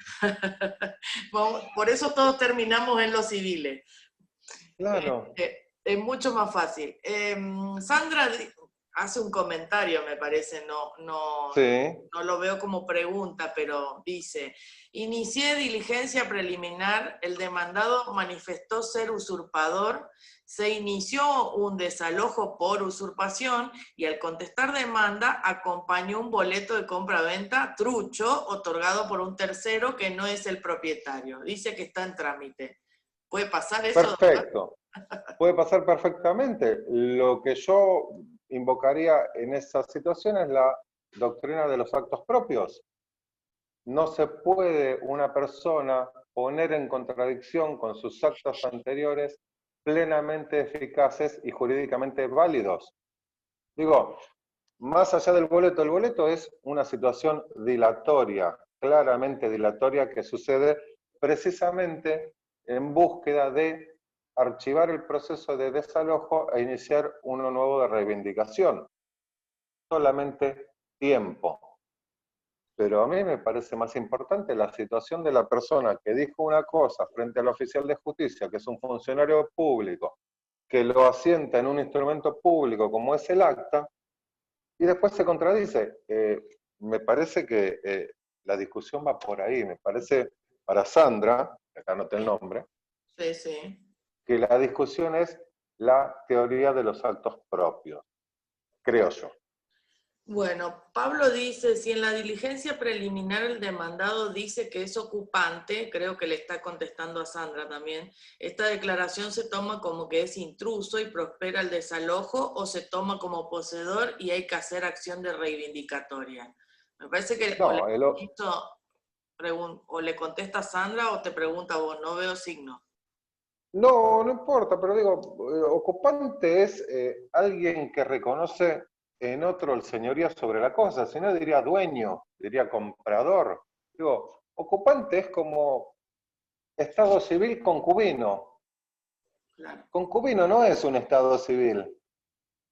Speaker 1: Por eso todos terminamos en los civiles.
Speaker 3: Claro.
Speaker 1: Es mucho más fácil. Sandra hace un comentario, me parece,
Speaker 3: Sí.
Speaker 1: no lo veo como pregunta, pero dice, inicié diligencia preliminar, el demandado manifestó ser usurpador, se inició un desalojo por usurpación y al contestar demanda acompañó un boleto de compra-venta trucho otorgado por un tercero que no es el propietario. Dice que está en trámite. ¿Puede pasar eso, doctor?
Speaker 3: Perfecto. Puede pasar perfectamente. Lo que yo invocaría en esa situación es la doctrina de los actos propios. No se puede una persona poner en contradicción con sus actos anteriores plenamente eficaces y jurídicamente válidos. Digo, más allá del boleto, el boleto es una situación dilatoria, claramente dilatoria, que sucede precisamente en búsqueda de archivar el proceso de desalojo e iniciar uno nuevo de reivindicación. Solamente tiempo. Pero a mí me parece más importante la situación de la persona que dijo una cosa frente al oficial de justicia, que es un funcionario público, que lo asienta en un instrumento público como es el acta, y después se contradice. Me parece que la discusión va por ahí. Me parece, para Sandra, acá anoté el nombre,
Speaker 1: Sí, sí.
Speaker 3: que la discusión es la teoría de los actos propios, creo yo.
Speaker 1: Bueno, Pablo dice, si en la diligencia preliminar el demandado dice que es ocupante, creo que le está contestando a Sandra también, esta declaración se toma como que es intruso y prospera el desalojo, o se toma como poseedor y hay que hacer acción de reivindicatoria. Me parece que
Speaker 3: No,
Speaker 1: o le contesta Sandra o te pregunta vos, no veo signo.
Speaker 3: no, no importa, pero digo, ocupante es alguien que reconoce en otro el señorío sobre la cosa, si no diría dueño, diría comprador. Digo, ocupante es como estado civil concubino.
Speaker 1: Claro.
Speaker 3: Concubino no es un estado civil.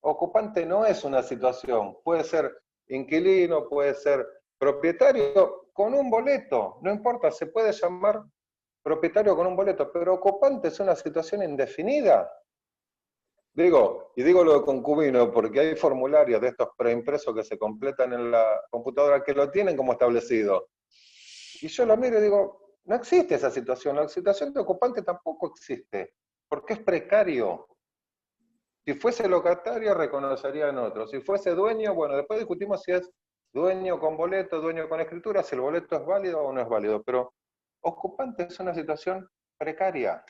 Speaker 3: Ocupante no es una situación. Puede ser inquilino, puede ser propietario con un boleto. No importa, se puede llamar propietario con un boleto, pero ocupante es una situación indefinida. Digo, y digo lo de concubino porque hay formularios de estos preimpresos que se completan en la computadora que lo tienen como establecido. Y yo lo miro y digo, no existe esa situación. La situación de ocupante tampoco existe, porque es precario. Si fuese locatario, reconocería en otro. Si fuese dueño, bueno, después discutimos si es dueño con boleto, dueño con escritura, si el boleto es válido o no es válido. Pero ocupante es una situación precaria.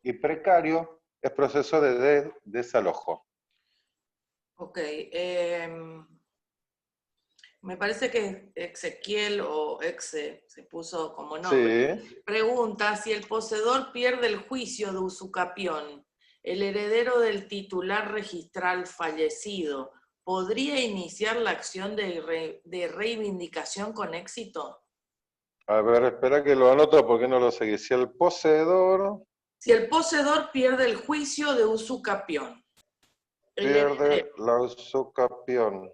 Speaker 3: Y precario es proceso de desalojo.
Speaker 1: Ok. Me parece que Ezequiel o Exe se puso como nombre.
Speaker 3: Sí.
Speaker 1: Pregunta, si el poseedor pierde el juicio de usucapión, el heredero del titular registral fallecido, ¿podría iniciar la acción de reivindicación con éxito?
Speaker 3: A ver, espera que lo anoto porque no lo seguí. Si el poseedor
Speaker 1: Si el poseedor pierde el juicio de usucapión,
Speaker 3: pierde la usucapión.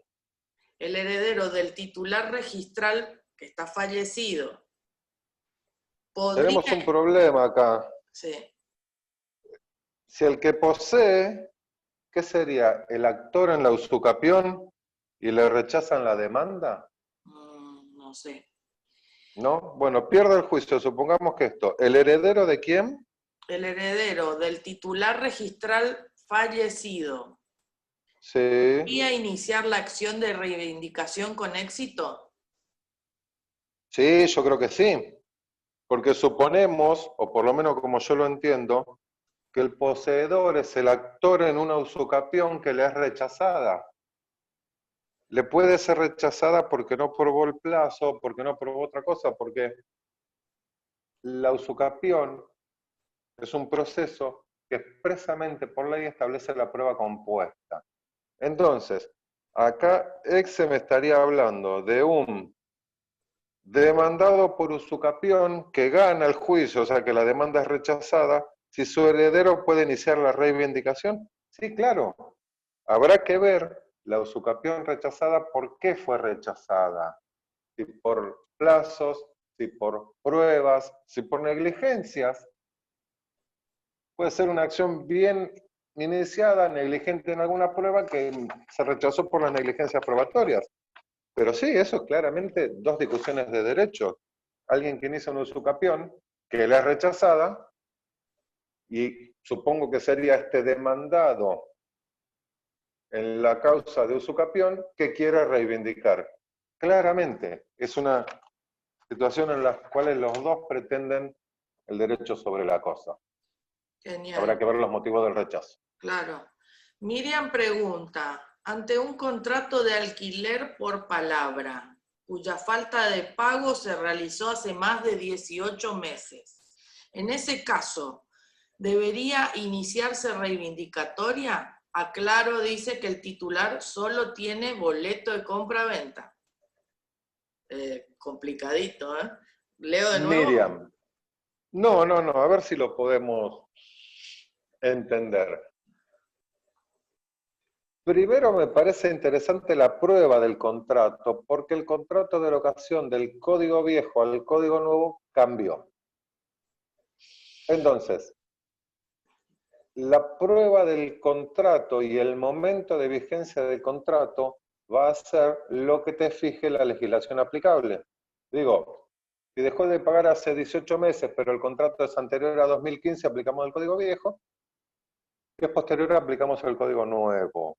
Speaker 1: el heredero del titular registral que está fallecido, podría...
Speaker 3: Tenemos un problema acá.
Speaker 1: Sí.
Speaker 3: Si el que posee, ¿qué sería? ¿El actor en la usucapión y le rechazan la demanda?
Speaker 1: No sé.
Speaker 3: ¿No? Bueno, pierde el juicio. Supongamos que esto. ¿El heredero de quién?
Speaker 1: El heredero del titular registral fallecido,
Speaker 3: Sí.
Speaker 1: ¿podría iniciar la acción de reivindicación con éxito?
Speaker 3: Sí, yo creo que sí. Porque suponemos, o por lo menos como yo lo entiendo, que el poseedor es el actor en una usucapión que le es rechazada. Le puede ser rechazada porque no probó el plazo, porque no probó otra cosa, porque la usucapión es un proceso que expresamente por ley establece la prueba compuesta. Entonces, acá Exe me estaría hablando de un demandado por usucapión que gana el juicio, o sea que la demanda es rechazada, si su heredero puede iniciar la reivindicación. Sí, claro. Habrá que ver la usucapión rechazada, por qué fue rechazada. Si por plazos, si por pruebas, si por negligencias. Puede ser una acción bien iniciada, negligente en alguna prueba que se rechazó por las negligencias probatorias. Pero sí, eso es claramente dos discusiones de derecho. Alguien que inicia una usucapión, que la es rechazada, y supongo que sería este demandado en la causa de usucapión que quiere reivindicar. Claramente, es una situación en la cual los dos pretenden el derecho sobre la cosa.
Speaker 1: Genial.
Speaker 3: Habrá que ver los motivos del rechazo.
Speaker 1: Claro. Miriam pregunta, ante un contrato de alquiler por palabra, cuya falta de pago se realizó hace más de 18 meses, en ese caso, ¿debería iniciarse reivindicatoria? Aclaro, dice que el titular solo tiene boleto de compra-venta. Complicadito, ¿eh? Leo de nuevo.
Speaker 3: Miriam. No, a ver si lo podemos entender. Primero me parece interesante la prueba del contrato, porque el contrato de locación del código viejo al código nuevo cambió. Entonces, la prueba del contrato y el momento de vigencia del contrato va a ser lo que te fije la legislación aplicable. Digo, si dejó de pagar hace 18 meses, pero el contrato es anterior a 2015, aplicamos el código viejo. Si es posterior, aplicamos el código nuevo.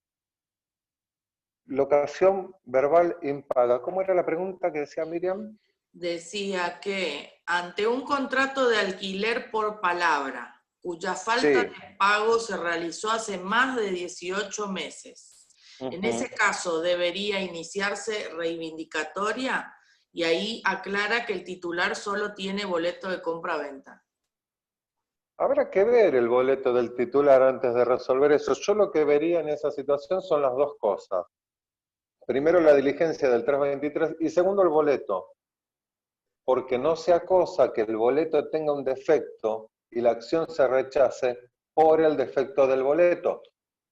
Speaker 3: locación verbal impaga. ¿Cómo era la pregunta que decía Miriam?
Speaker 1: Decía que ante un contrato de alquiler por palabra, cuya falta
Speaker 3: Sí.
Speaker 1: de pago se realizó hace más de 18 meses, en ese caso debería iniciarse reivindicatoria, y ahí aclara que el titular solo tiene boleto de compra-venta.
Speaker 3: Habrá que ver el boleto del titular antes de resolver eso. Yo lo que vería en esa situación son las dos cosas. Primero, la diligencia del 323 y segundo, el boleto. Porque no sea cosa que el boleto tenga un defecto y la acción se rechace por el defecto del boleto.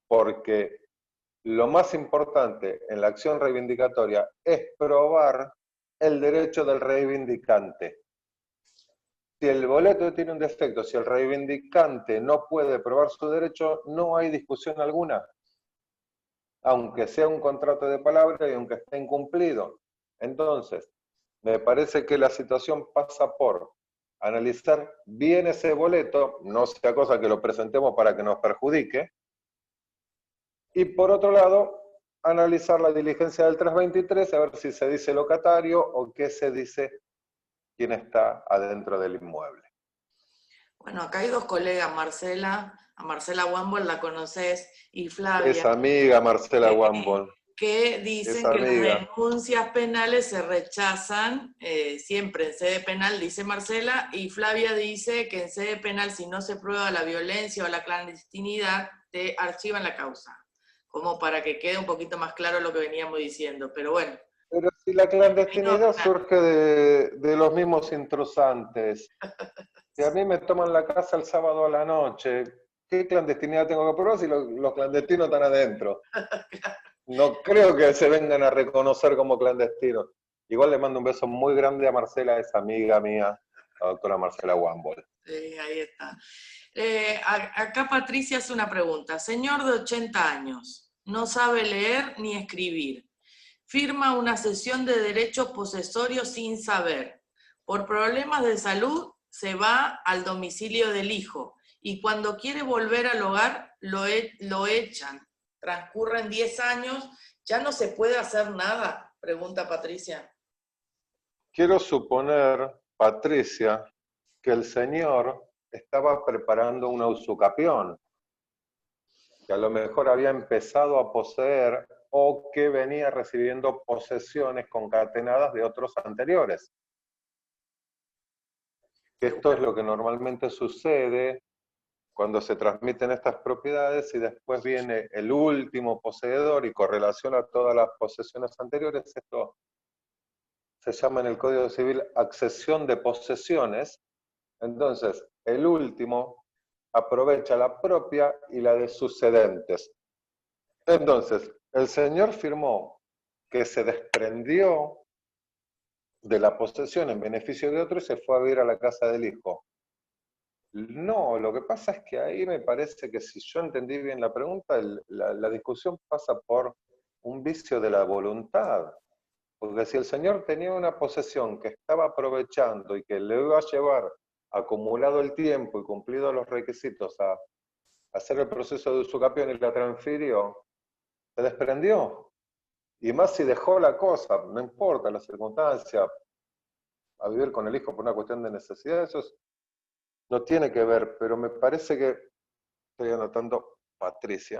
Speaker 3: Porque lo más importante en la acción reivindicatoria es probar el derecho del reivindicante. Si el boleto tiene un defecto, si el reivindicante no puede probar su derecho, no hay discusión alguna, aunque sea un contrato de palabra y aunque esté incumplido. Entonces, me parece que la situación pasa por analizar bien ese boleto, no sea cosa que lo presentemos para que nos perjudique, y por otro lado, analizar la diligencia del 323, a ver si se dice locatario o qué se dice quien está adentro del inmueble.
Speaker 1: Bueno, acá hay dos colegas, a Marcela Wambol la conoces, y Flavia.
Speaker 3: Es amiga Marcela Wambol.
Speaker 1: Que dicen que las denuncias penales se rechazan siempre en sede penal, dice Marcela, y Flavia dice que en sede penal, si no se prueba la violencia o la clandestinidad, te archivan la causa, como para que quede un poquito más claro lo que veníamos diciendo, pero bueno.
Speaker 3: Pero si la clandestinidad surge de los mismos intrusantes, si a mí me toman la casa el sábado a la noche, ¿qué clandestinidad tengo que probar si los clandestinos están adentro? No creo que se vengan a reconocer como clandestinos. Igual le mando un beso muy grande a Marcela, es amiga mía, la doctora Marcela Wambol.
Speaker 1: Sí, ahí está. Acá Patricia hace una pregunta. Señor de 80 años, no sabe leer ni escribir. Firma una cesión de derechos posesorios sin saber. Por problemas de salud se va al domicilio del hijo y cuando quiere volver al hogar lo echan. Transcurren 10 años, ¿ya no se puede hacer nada? Pregunta Patricia.
Speaker 3: Quiero suponer, Patricia, que el señor estaba preparando una usucapión, que a lo mejor había empezado a poseer o que venía recibiendo posesiones concatenadas de otros anteriores. Esto es lo que normalmente sucede cuando se transmiten estas propiedades y después viene el último poseedor y correlaciona todas las posesiones anteriores. Esto se llama en el Código Civil accesión de posesiones. Entonces, el último aprovecha la propia y la de sucedentes. Entonces, el señor firmó que se desprendió de la posesión en beneficio de otro y se fue a vivir a la casa del hijo. No, lo que pasa es que ahí me parece que si yo entendí bien la pregunta, la discusión pasa por un vicio de la voluntad. Porque si el señor tenía una posesión que estaba aprovechando y que le iba a llevar, acumulado el tiempo y cumplido los requisitos, a hacer el proceso de usucapión y la transfirió, se desprendió. Y más si dejó la cosa, no importa la circunstancia, a vivir con el hijo por una cuestión de necesidad, eso no tiene que ver, pero me parece que, estoy anotando Patricia,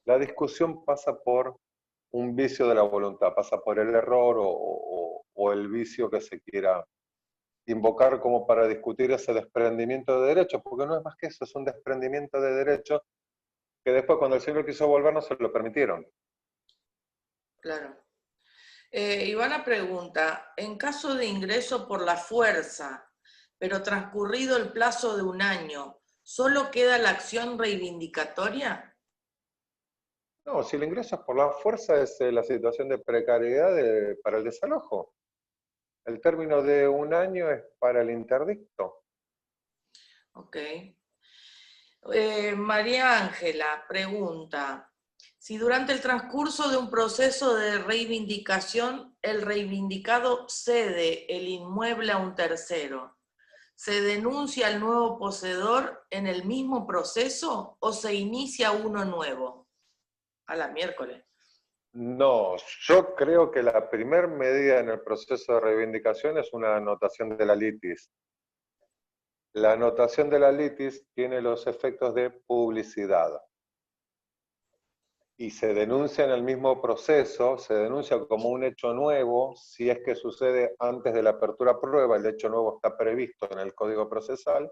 Speaker 3: la discusión pasa por un vicio de la voluntad, pasa por el error o el vicio que se quiera invocar como para discutir ese desprendimiento de derechos, porque no es más que eso, es un desprendimiento de derechos que después cuando el señor quiso volver no se lo permitieron.
Speaker 1: Claro. Ivana pregunta, en caso de ingreso por la fuerza, pero transcurrido el plazo de 1 año, ¿solo queda la acción reivindicatoria?
Speaker 3: No, si el ingreso es por la fuerza es la situación de precariedad para el desalojo. El término de 1 año es para el interdicto.
Speaker 1: Ok. María Ángela pregunta, si durante el transcurso de un proceso de reivindicación el reivindicado cede el inmueble a un tercero, ¿se denuncia al nuevo poseedor en el mismo proceso o se inicia uno nuevo? A la miércoles.
Speaker 3: No, yo creo que la primer medida en el proceso de reivindicación es una anotación de la litis. La anotación de la litis tiene los efectos de publicidad. Y se denuncia en el mismo proceso, se denuncia como un hecho nuevo, si es que sucede antes de la apertura a prueba, el hecho nuevo está previsto en el Código Procesal,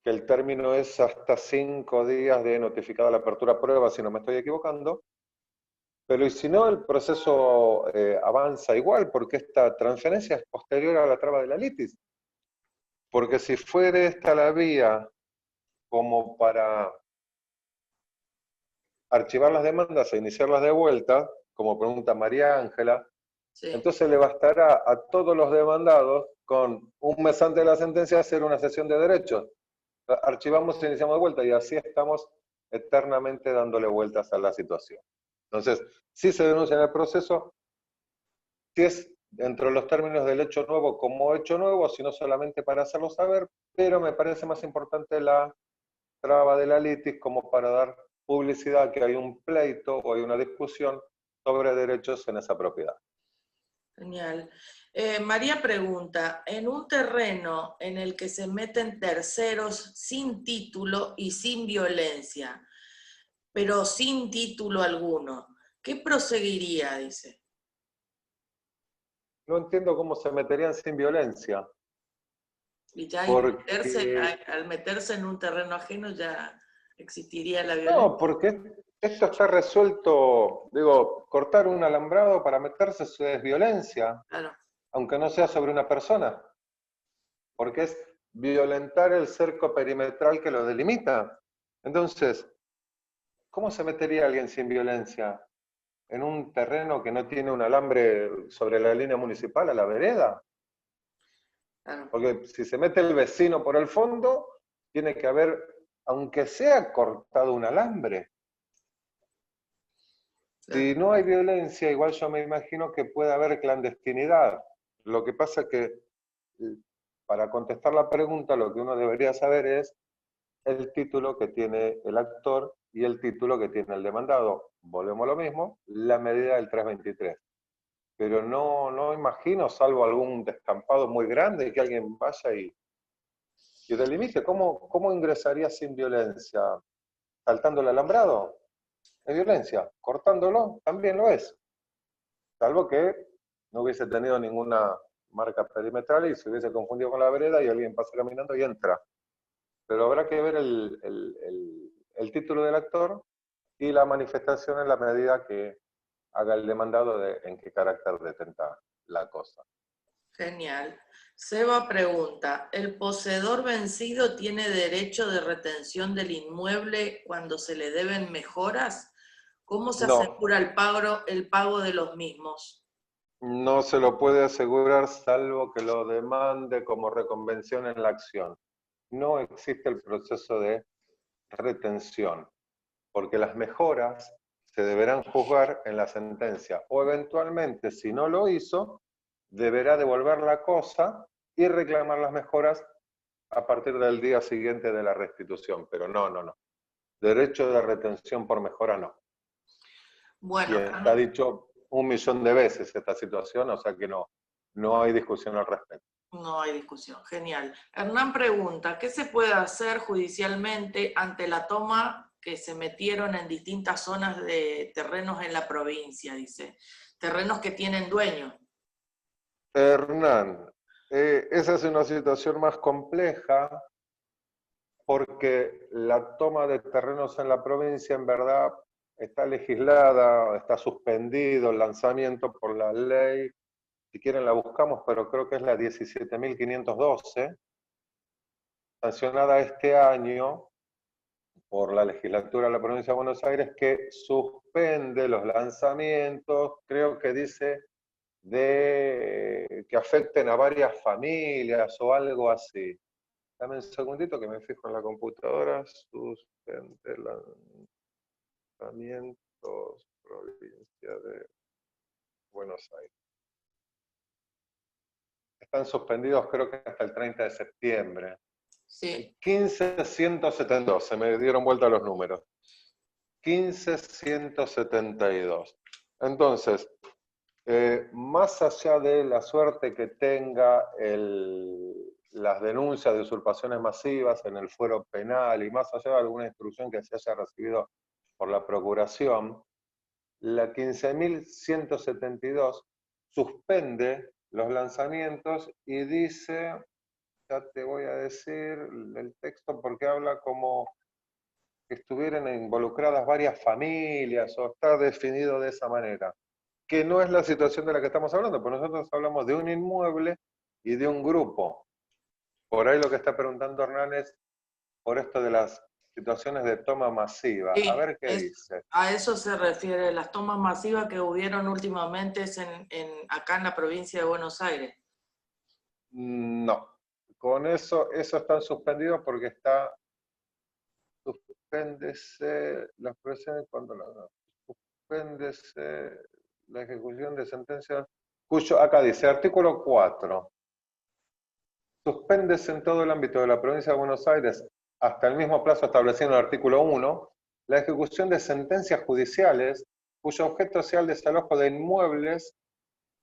Speaker 3: que el término es hasta 5 días de notificada la apertura a prueba, si no me estoy equivocando, pero y si no, el proceso avanza igual, porque esta transferencia es posterior a la traba de la litis. Porque si fuera esta la vía como para archivar las demandas e iniciarlas de vuelta, como pregunta María Ángela,
Speaker 1: Sí.
Speaker 3: entonces le bastará a todos los demandados con un mes antes de la sentencia hacer una sesión de derechos. Archivamos e iniciamos de vuelta y así estamos eternamente dándole vueltas a la situación. Entonces, si se denuncia en el proceso, si es dentro de los términos del hecho nuevo como hecho nuevo, sino solamente para hacerlo saber, pero me parece más importante la traba de la litis como para dar publicidad que hay un pleito o hay una discusión sobre derechos en esa propiedad.
Speaker 1: Genial. María pregunta, en un terreno en el que se meten terceros sin título y sin violencia, pero sin título alguno, ¿qué proseguiría? Dice.
Speaker 3: No entiendo cómo se meterían sin violencia.
Speaker 1: Y ya
Speaker 3: Porque...
Speaker 1: al meterse en un terreno ajeno ya existiría la violencia.
Speaker 3: No, porque esto está resuelto, digo, cortar un alambrado para meterse es violencia,
Speaker 1: Claro.
Speaker 3: aunque no sea sobre una persona, porque es violentar el cerco perimetral que lo delimita. Entonces, ¿cómo se metería alguien sin violencia en un terreno que no tiene un alambre sobre la línea municipal a la vereda?
Speaker 1: Claro.
Speaker 3: Porque si se mete el vecino por el fondo, tiene que haber, aunque sea cortado un alambre. Si no hay violencia, igual yo me imagino que puede haber clandestinidad. Lo que pasa es que, para contestar la pregunta, lo que uno debería saber es el título que tiene el actor y el título que tiene el demandado. Volvemos a lo mismo, la medida del 323. Pero no imagino, salvo algún descampado muy grande, que alguien vaya y delimite. ¿Cómo ingresaría sin violencia? ¿Saltando el alambrado? Es violencia. ¿Cortándolo? También lo es. Salvo que no hubiese tenido ninguna marca perimetral y se hubiese confundido con la vereda y alguien pasa caminando y entra. Pero habrá que ver el título del actor y la manifestación en la medida que haga el demandado de en qué carácter detenta la cosa.
Speaker 1: Genial. Seba pregunta, ¿el poseedor vencido tiene derecho de retención del inmueble cuando se le deben mejoras? ¿Cómo se asegura el pago de los mismos?
Speaker 3: No se lo puede asegurar salvo que lo demande como reconvención en la acción. No existe el proceso de retención, porque las mejoras se deberán juzgar en la sentencia o eventualmente, si no lo hizo, deberá devolver la cosa y reclamar las mejoras a partir del día siguiente de la restitución. Pero no. Derecho de retención por mejora no.
Speaker 1: Bueno,
Speaker 3: Y está dicho 1.000.000 de veces esta situación, o sea que no hay discusión al respecto.
Speaker 1: no hay discusión. Genial. Hernán pregunta, ¿qué se puede hacer judicialmente ante la toma que se metieron en distintas zonas de terrenos en la provincia? Dice, terrenos que tienen dueño.
Speaker 3: Hernán, esa es una situación más compleja porque la toma de terrenos en la provincia en verdad está legislada, está suspendido el lanzamiento por la ley, si quieren la buscamos, pero creo que es la 17.512, sancionada este año por la legislatura de la provincia de Buenos Aires, que suspende los lanzamientos, creo que dice de que afecten a varias familias o algo así. Dame un segundito que me fijo en la computadora. Suspende lanzamientos, provincia de Buenos Aires. Están suspendidos creo que hasta el 30 de septiembre.
Speaker 1: Sí.
Speaker 3: 15.172, se me dieron vuelta los números. 15.172. Entonces, más allá de la suerte que tenga las denuncias de usurpaciones masivas en el fuero penal y más allá de alguna instrucción que se haya recibido por la Procuración, la 15.172 suspende los lanzamientos y dice, ya te voy a decir el texto porque habla como que estuvieran involucradas varias familias o está definido de esa manera, que no es la situación de la que estamos hablando, porque nosotros hablamos de un inmueble y de un grupo. Por ahí lo que está preguntando Hernán es por esto de las situaciones de toma masiva.
Speaker 1: Sí,
Speaker 3: A ver qué dice.
Speaker 1: a eso se refiere, las tomas masivas que hubieron últimamente acá en la provincia de Buenos Aires.
Speaker 3: No, con eso están suspendidos porque está, suspéndese las presiones cuando suspéndese la ejecución de sentencias, cuyo, acá dice, artículo 4, suspéndese en todo el ámbito de la provincia de Buenos Aires hasta el mismo plazo establecido en el artículo 1, la ejecución de sentencias judiciales cuyo objeto sea el desalojo de inmuebles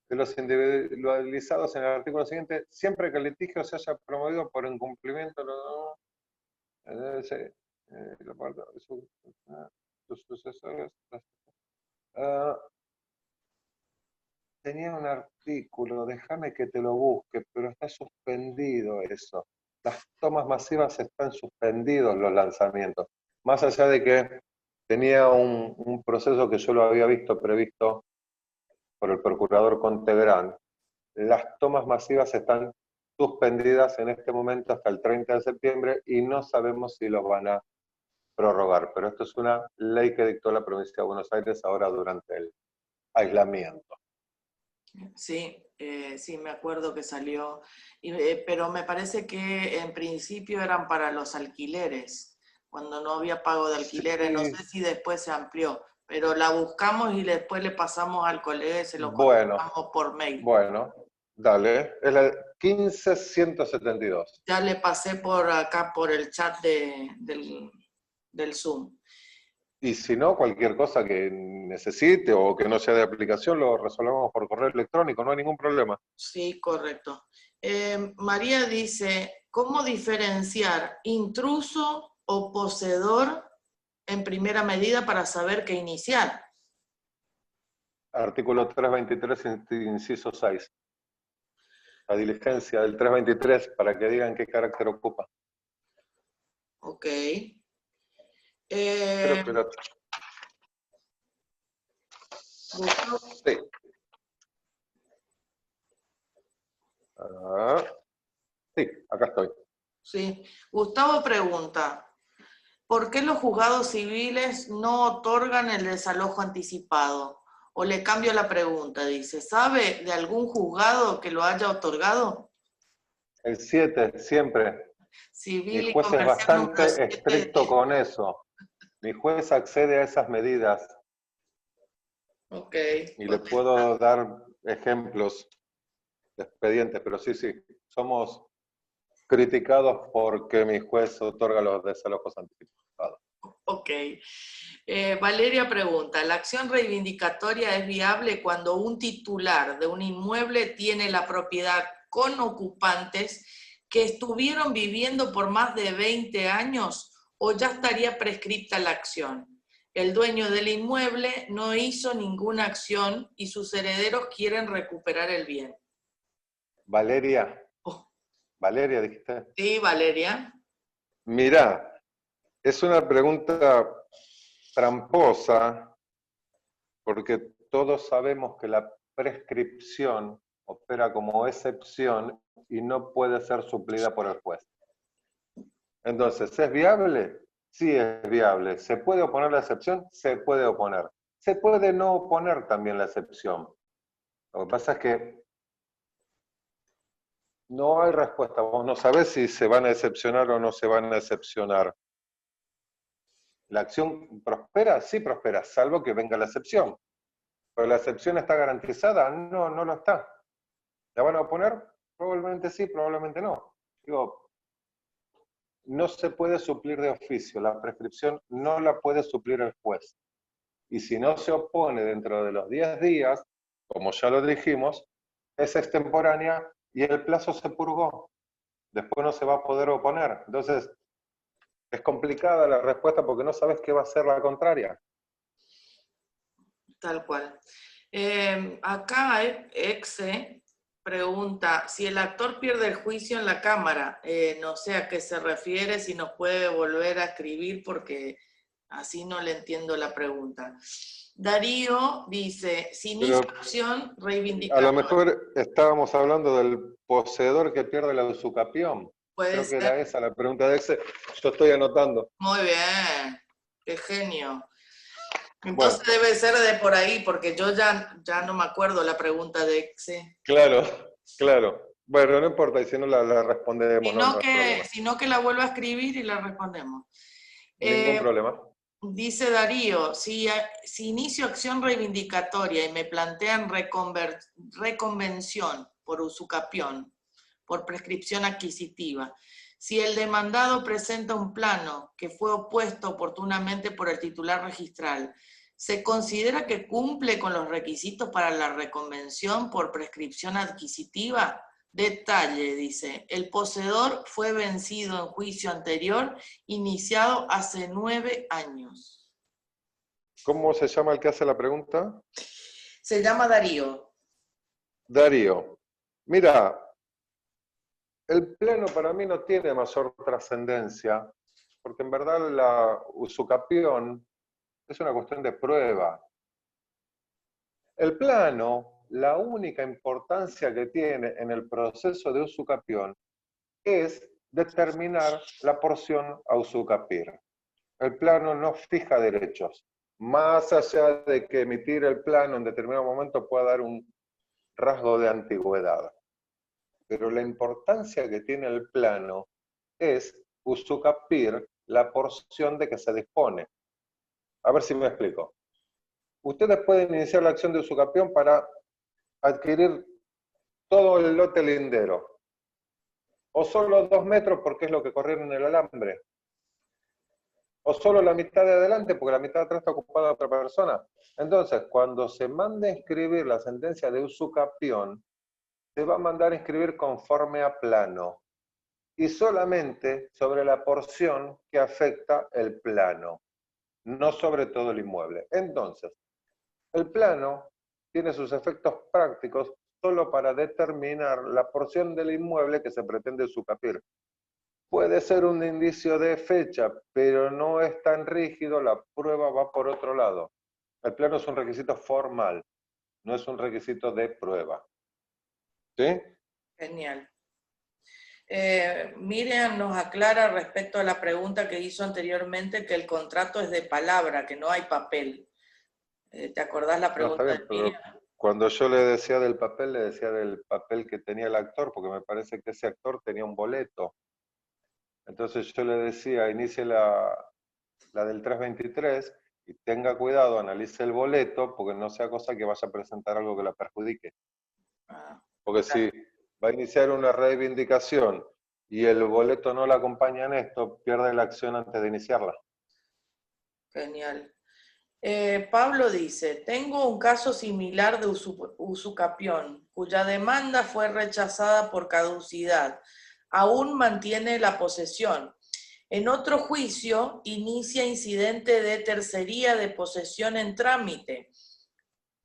Speaker 3: de los individualizados en el artículo siguiente, siempre que el litigio se haya promovido por incumplimiento de sus sucesores. Tenía un artículo, déjame que te lo busque, pero está suspendido eso. Las tomas masivas están suspendidos, los lanzamientos. Más allá de que tenía un proceso que yo lo había visto previsto por el procurador Contegrán, las tomas masivas están suspendidas en este momento hasta el 30 de septiembre y no sabemos si los van a prorrogar. Pero esto es una ley que dictó la provincia de Buenos Aires ahora durante el aislamiento.
Speaker 1: Sí, sí, me acuerdo que salió, pero me parece que en principio eran para los alquileres, cuando no había pago de alquileres, no sé si después se amplió, pero la buscamos y después le pasamos al colega y se lo contestamos por mail.
Speaker 3: Bueno, dale, es la 15.172.
Speaker 1: Ya le pasé por acá, por el chat del Zoom.
Speaker 3: Y si no, cualquier cosa que necesite o que no sea de aplicación, lo resolvemos por correo electrónico, no hay ningún problema.
Speaker 1: Sí, correcto. María dice, ¿cómo diferenciar intruso o poseedor en primera medida para saber qué iniciar?
Speaker 3: Artículo 323, inciso 6. La diligencia del 323 para que digan qué carácter ocupa.
Speaker 1: Ok.
Speaker 3: Pero, sí. Sí, acá estoy.
Speaker 1: Sí. Gustavo pregunta, ¿por qué los juzgados civiles no otorgan el desalojo anticipado? O le cambio la pregunta, dice, ¿sabe de algún juzgado que lo haya otorgado?
Speaker 3: El 7, siempre.
Speaker 1: Civil
Speaker 3: Mi
Speaker 1: y
Speaker 3: juez es
Speaker 1: comercial número
Speaker 3: bastante
Speaker 1: 7.
Speaker 3: estricto con eso. Mi juez accede a esas medidas.
Speaker 1: Ok.
Speaker 3: Y le puedo dar ejemplos de expedientes, pero sí, somos criticados porque mi juez otorga los desalojos anticipados.
Speaker 1: Ok. Valeria pregunta, ¿la acción reivindicatoria es viable cuando un titular de un inmueble tiene la propiedad con ocupantes que estuvieron viviendo por más de 20 años o ya estaría prescripta la acción? El dueño del inmueble no hizo ninguna acción y sus herederos quieren recuperar el bien.
Speaker 3: Valeria. Valeria, dijiste.
Speaker 1: Sí, Valeria.
Speaker 3: Mirá, es una pregunta tramposa porque todos sabemos que la prescripción opera como excepción y no puede ser suplida por el juez. Entonces, ¿es viable? Sí, es viable. ¿Se puede oponer la excepción? Se puede oponer. Se puede no oponer también la excepción. Lo que pasa es que no hay respuesta. Vos no sabés si se van a excepcionar o no se van a excepcionar. ¿La acción prospera? Sí prospera, salvo que venga la excepción. ¿Pero la excepción está garantizada? No, no lo está. ¿La van a oponer? Probablemente sí, probablemente no. Digo, no se puede suplir de oficio. La prescripción no la puede suplir el juez. y si no se opone dentro de los 10 días, como ya lo dijimos, es extemporánea y el plazo se purgó. Después no se va a poder oponer. Entonces, es complicada la respuesta porque no sabes qué va a ser la contraria.
Speaker 1: Tal cual. Acá Exe pregunta, si el actor pierde el juicio en la cámara, no sé a qué se refiere, si nos puede volver a escribir porque así no le entiendo la pregunta. Darío dice, si inicia acción
Speaker 3: A
Speaker 1: reivindicatoria.
Speaker 3: lo mejor estábamos hablando del poseedor que pierde la usucapión.
Speaker 1: Puede
Speaker 3: Creo que
Speaker 1: ser.
Speaker 3: era esa la pregunta de ese. Yo estoy anotando.
Speaker 1: Muy bien, qué genio. Entonces
Speaker 3: Bueno,
Speaker 1: debe ser de por ahí, porque yo ya no me acuerdo la pregunta de Exe.
Speaker 3: claro, claro. Bueno, no importa, y si no la respondemos, no hay problema.
Speaker 1: Sino que la vuelva a escribir y la respondemos.
Speaker 3: Ningún problema.
Speaker 1: Dice Darío, si inicio acción reivindicatoria y me plantean reconvención por usucapión, por prescripción adquisitiva, si el demandado presenta un plano que fue opuesto oportunamente por el titular registral, ¿se considera que cumple con los requisitos para la reconvención por prescripción adquisitiva? Detalle, dice, el poseedor fue vencido en juicio anterior, iniciado hace 9 años.
Speaker 3: ¿Cómo se llama el que hace la pregunta?
Speaker 1: Se llama Darío.
Speaker 3: Darío. Mira, el plano para mí no tiene mayor trascendencia, porque en verdad la usucapión es una cuestión de prueba. El plano, la única importancia que tiene en el proceso de usucapión es determinar la porción a usucapir. El plano no fija derechos, más allá de que emitir el plano en determinado momento pueda dar un rasgo de antigüedad. Pero la importancia que tiene el plano es usucapir la porción de que se dispone. A ver si me explico. Ustedes pueden iniciar la acción de usucapión para adquirir todo el lote lindero, o solo 2 metros porque es lo que corrieron en el alambre, o solo la mitad de adelante porque la mitad de atrás está ocupada otra persona. Entonces, cuando se mande a inscribir la sentencia de usucapión, se va a mandar a inscribir conforme a plano y solamente sobre la porción que afecta el plano, no sobre todo el inmueble. Entonces, el plano tiene sus efectos prácticos solo para determinar la porción del inmueble que se pretende usucapir. Puede ser un indicio de fecha, pero no es tan rígido, la prueba va por otro lado. El plano es un requisito formal, no es un requisito de prueba. ¿Sí?
Speaker 1: Genial. Miriam nos aclara respecto a la pregunta que hizo anteriormente que el contrato es de palabra, que no hay papel. ¿Te acordás la pregunta
Speaker 3: No, está bien,
Speaker 1: de Miriam?
Speaker 3: pero cuando yo le decía del papel, le decía del papel que tenía el actor, porque me parece que ese actor tenía un boleto. Entonces yo le decía, inicie la del 323 y tenga cuidado, analice el boleto, porque no sea cosa que vaya a presentar algo que la perjudique. Porque si va a iniciar una reivindicación y el boleto no la acompaña en esto, pierde la acción antes de iniciarla.
Speaker 1: Genial. Pablo dice, tengo un caso similar de usucapión, cuya demanda fue rechazada por caducidad. Aún mantiene la posesión. En otro juicio, inicia incidente de tercería de posesión en trámite.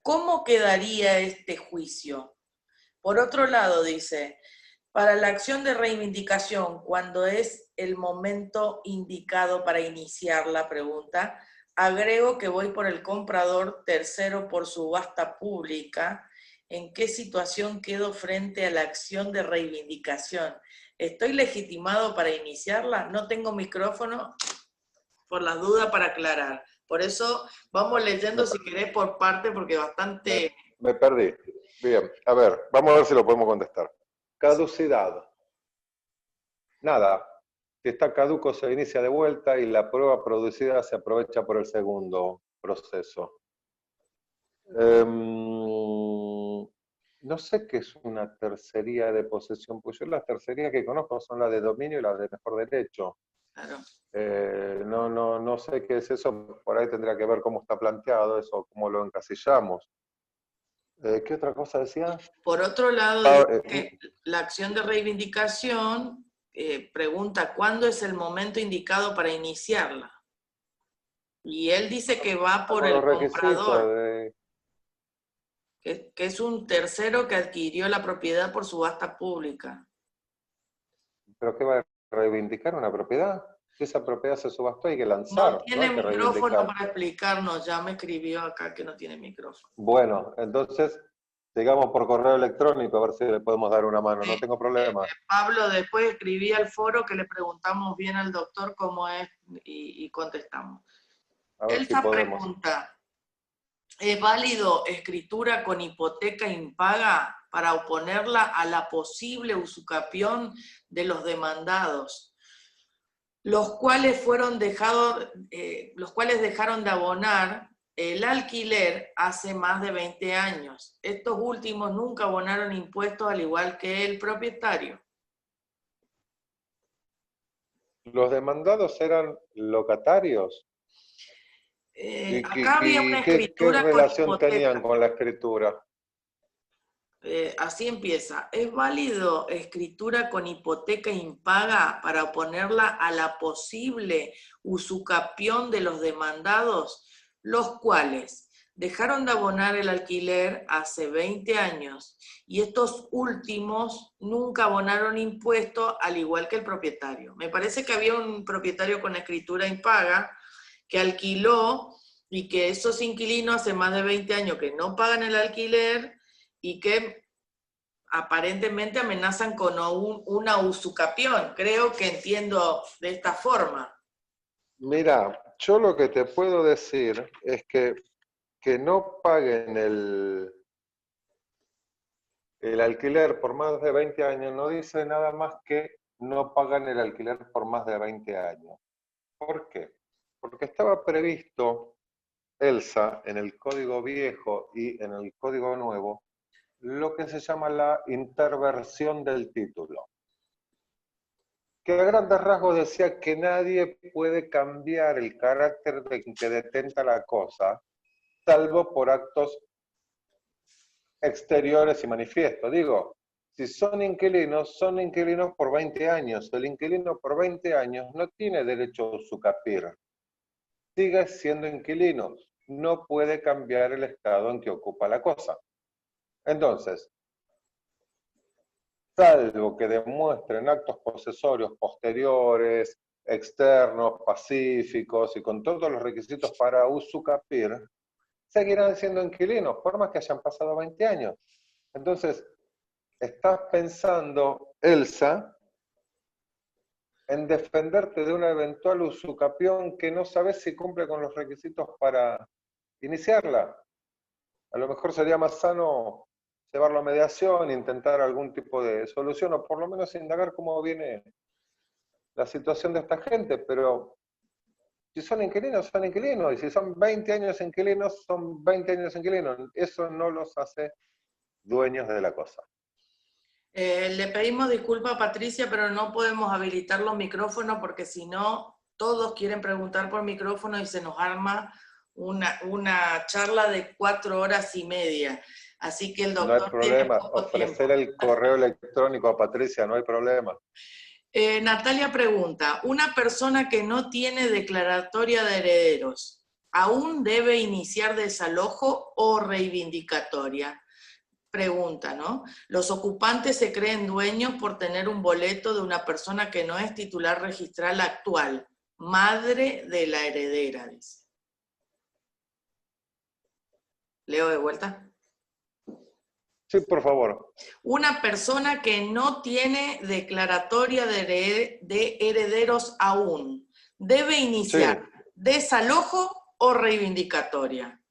Speaker 1: ¿Cómo quedaría este juicio? Por otro lado, dice, para la acción de reivindicación, cuando es el momento indicado para iniciar la pregunta, agrego que voy por el comprador tercero por subasta pública. ¿En qué situación quedo frente a la acción de reivindicación? ¿Estoy legitimado para iniciarla? No tengo micrófono, por las dudas para aclarar. Por eso vamos leyendo, si querés, por parte, porque bastante...
Speaker 3: Me perdí. Bien, a ver, vamos a ver si lo podemos contestar. Caducidad. Nada. Si está caduco se inicia de vuelta y la prueba producida se aprovecha por el segundo proceso. No sé qué es una tercería de posesión, pues yo las tercerías que conozco son las de dominio y las de mejor derecho.
Speaker 1: Claro.
Speaker 3: No sé qué es eso, por ahí tendría que ver cómo está planteado eso, cómo lo encasillamos. ¿Qué otra cosa decía?
Speaker 1: Por otro lado,
Speaker 3: Ah,
Speaker 1: dice que la acción de reivindicación pregunta cuándo es el momento indicado para iniciarla. Y él dice que va por
Speaker 3: con los
Speaker 1: el
Speaker 3: requisitos
Speaker 1: comprador,
Speaker 3: de...
Speaker 1: que es un tercero que adquirió la propiedad por subasta pública.
Speaker 3: ¿Pero qué va a reivindicar una propiedad? Si esa propiedad se subastó hay que
Speaker 1: No
Speaker 3: lanzar, no
Speaker 1: tiene
Speaker 3: hay que
Speaker 1: micrófono
Speaker 3: reivindicar.
Speaker 1: para explicarnos, ya me escribió acá que no tiene micrófono.
Speaker 3: Bueno, entonces sigamos por correo electrónico a ver si le podemos dar una mano,
Speaker 1: Sí.
Speaker 3: no tengo problema.
Speaker 1: Pablo, después escribí al foro que le preguntamos bien al doctor cómo es y contestamos.
Speaker 3: A ver si
Speaker 1: Elsa
Speaker 3: podemos.
Speaker 1: pregunta, ¿es válido escritura con hipoteca impaga para oponerla a la posible usucapión de los demandados, los cuales dejaron de abonar el alquiler hace más de 20 años? Estos últimos nunca abonaron impuestos al igual que el propietario.
Speaker 3: ¿Los demandados eran locatarios? ¿Y
Speaker 1: Acá había una
Speaker 3: qué
Speaker 1: escritura con
Speaker 3: relación tenían
Speaker 1: hipoteca.
Speaker 3: con la escritura?
Speaker 1: Así empieza. ¿Es válido escritura con hipoteca impaga para oponerla a la posible usucapión de los demandados, los cuales dejaron de abonar el alquiler hace 20 años y estos últimos nunca abonaron impuestos al igual que el propietario? Me parece que había un propietario con escritura impaga que alquiló y que esos inquilinos hace más de 20 años que no pagan el alquiler y que aparentemente amenazan con una usucapión. Creo que entiendo de esta forma.
Speaker 3: Mira, yo lo que te puedo decir es que no paguen el alquiler por más de 20 años no dice nada más que no pagan el alquiler por más de 20 años. ¿Por qué? Porque estaba previsto, Elsa, en el código viejo y en el código nuevo, lo que se llama la interversión del título, que a grandes rasgos decía que nadie puede cambiar el carácter de que detenta la cosa, salvo por actos exteriores y manifiestos. Digo, si son inquilinos por 20 años. El inquilino por 20 años no tiene derecho a usufructuar. Sigue siendo inquilino, no puede cambiar el estado en que ocupa la cosa. Entonces, salvo que demuestren actos posesorios posteriores, externos, pacíficos y con todos los requisitos para usufructuar, seguirán siendo inquilinos, por más que hayan pasado 20 años. Entonces, estás pensando, Elsa, en defenderte de una eventual usucapión que no sabes si cumple con los requisitos para iniciarla. A lo mejor sería más sano llevarlo a mediación, intentar algún tipo de solución, o por lo menos indagar cómo viene la situación de esta gente, pero si son inquilinos, y si son 20 años inquilinos, son 20 años inquilinos. Eso no los hace dueños de la cosa.
Speaker 1: Le pedimos disculpas a Patricia, pero no podemos habilitar los micrófonos porque si no, todos quieren preguntar por micrófono y se nos arma una charla de 4 horas y media. Así que el
Speaker 3: No hay
Speaker 1: doctor tiene
Speaker 3: problema.
Speaker 1: poco tiempo.
Speaker 3: Ofrecer el correo electrónico a Patricia, no hay problema.
Speaker 1: Natalia pregunta, ¿una persona que no tiene declaratoria de herederos aún debe iniciar desalojo o reivindicatoria? Pregunta, ¿no? Los ocupantes se creen dueños por tener un boleto de una persona que no es titular registral actual, madre de la heredera, dice. Leo de vuelta.
Speaker 3: Sí, por favor.
Speaker 1: Una persona que no tiene declaratoria de herederos aún, ¿debe iniciar desalojo o reivindicatoria?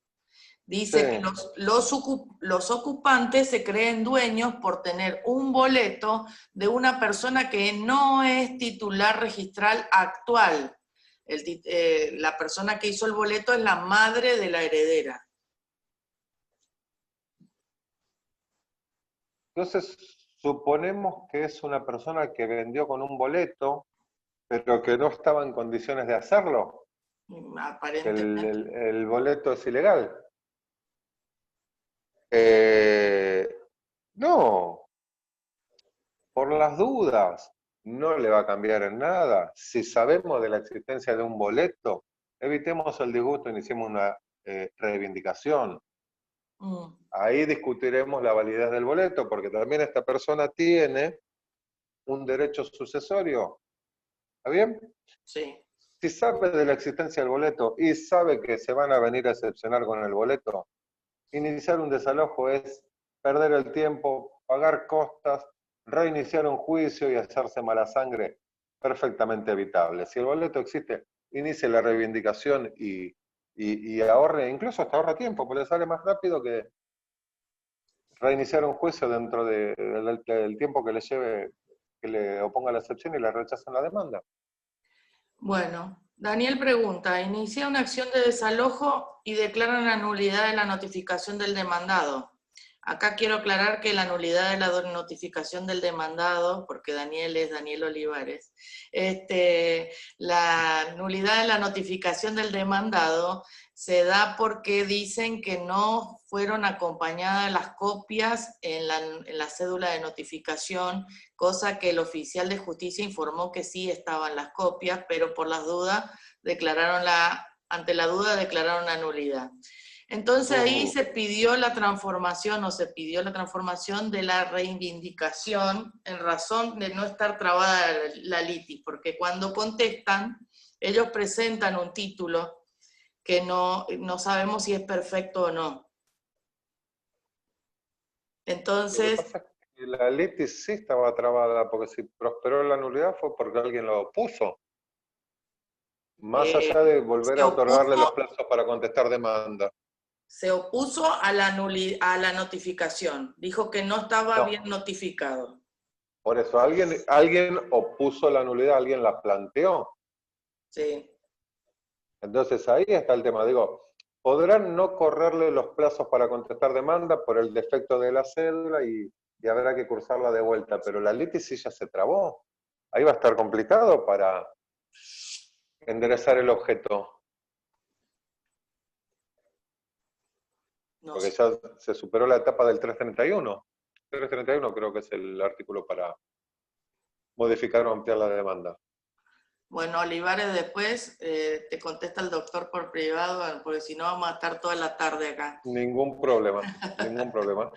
Speaker 1: Dice que los ocupantes se creen dueños por tener un boleto de una persona que no es titular registral actual. La persona que hizo el boleto es la madre de la heredera.
Speaker 3: Entonces, suponemos que es una persona que vendió con un boleto pero que no estaba en condiciones de hacerlo, que
Speaker 1: Aparentemente.
Speaker 3: el boleto es ilegal. No, por las dudas, no le va a cambiar en nada. Si sabemos de la existencia de un boleto, evitemos el disgusto, iniciemos una reivindicación. Ahí discutiremos la validez del boleto, porque también esta persona tiene un derecho sucesorio. ¿Está bien?
Speaker 1: Sí.
Speaker 3: Si sabe de la existencia del boleto y sabe que se van a venir a excepcionar con el boleto, iniciar un desalojo es perder el tiempo, pagar costas, reiniciar un juicio y hacerse mala sangre, perfectamente evitable. Si el boleto existe, inicie la reivindicación y ahorre, incluso hasta ahorra tiempo, porque le sale más rápido que reiniciar un juicio dentro del tiempo que le lleve, que le oponga la excepción y le rechacen la demanda.
Speaker 1: Bueno, Daniel pregunta, inicia una acción de desalojo y declaran la nulidad de la notificación del demandado. Acá quiero aclarar que la nulidad de la notificación del demandado, porque Daniel es Daniel Olivares, la nulidad de la notificación del demandado se da porque dicen que no fueron acompañadas las copias en la cédula de notificación, cosa que el oficial de justicia informó que sí estaban las copias, pero por las dudas ante la duda declararon la nulidad. Entonces ahí se pidió la transformación de la reivindicación en razón de no estar trabada la litis, porque cuando contestan, ellos presentan un título que no sabemos si es perfecto o no. Entonces,
Speaker 3: Lo que pasa es que la litis sí estaba trabada, porque si prosperó la nulidad fue porque alguien lo opuso. Más allá de volver
Speaker 1: se
Speaker 3: a otorgarle los
Speaker 1: opuso,
Speaker 3: plazos para contestar demanda.
Speaker 1: se opuso a la notificación. Dijo que no estaba bien
Speaker 3: No,
Speaker 1: notificado.
Speaker 3: por eso alguien opuso la nulidad, alguien la planteó.
Speaker 1: Sí.
Speaker 3: Entonces ahí está el tema. Digo, podrán no correrle los plazos para contestar demanda por el defecto de la cédula y habrá que cursarla de vuelta, pero la litis sí ya se trabó. Ahí va a estar complicado para enderezar el objeto.
Speaker 1: No
Speaker 3: Porque
Speaker 1: sé.
Speaker 3: ya se superó la etapa del 331. 331 creo que es el artículo para modificar o ampliar la demanda.
Speaker 1: Bueno, Olivares, después te contesta el doctor por privado, porque si no vamos a estar toda la tarde acá.
Speaker 3: Ningún problema, ningún problema.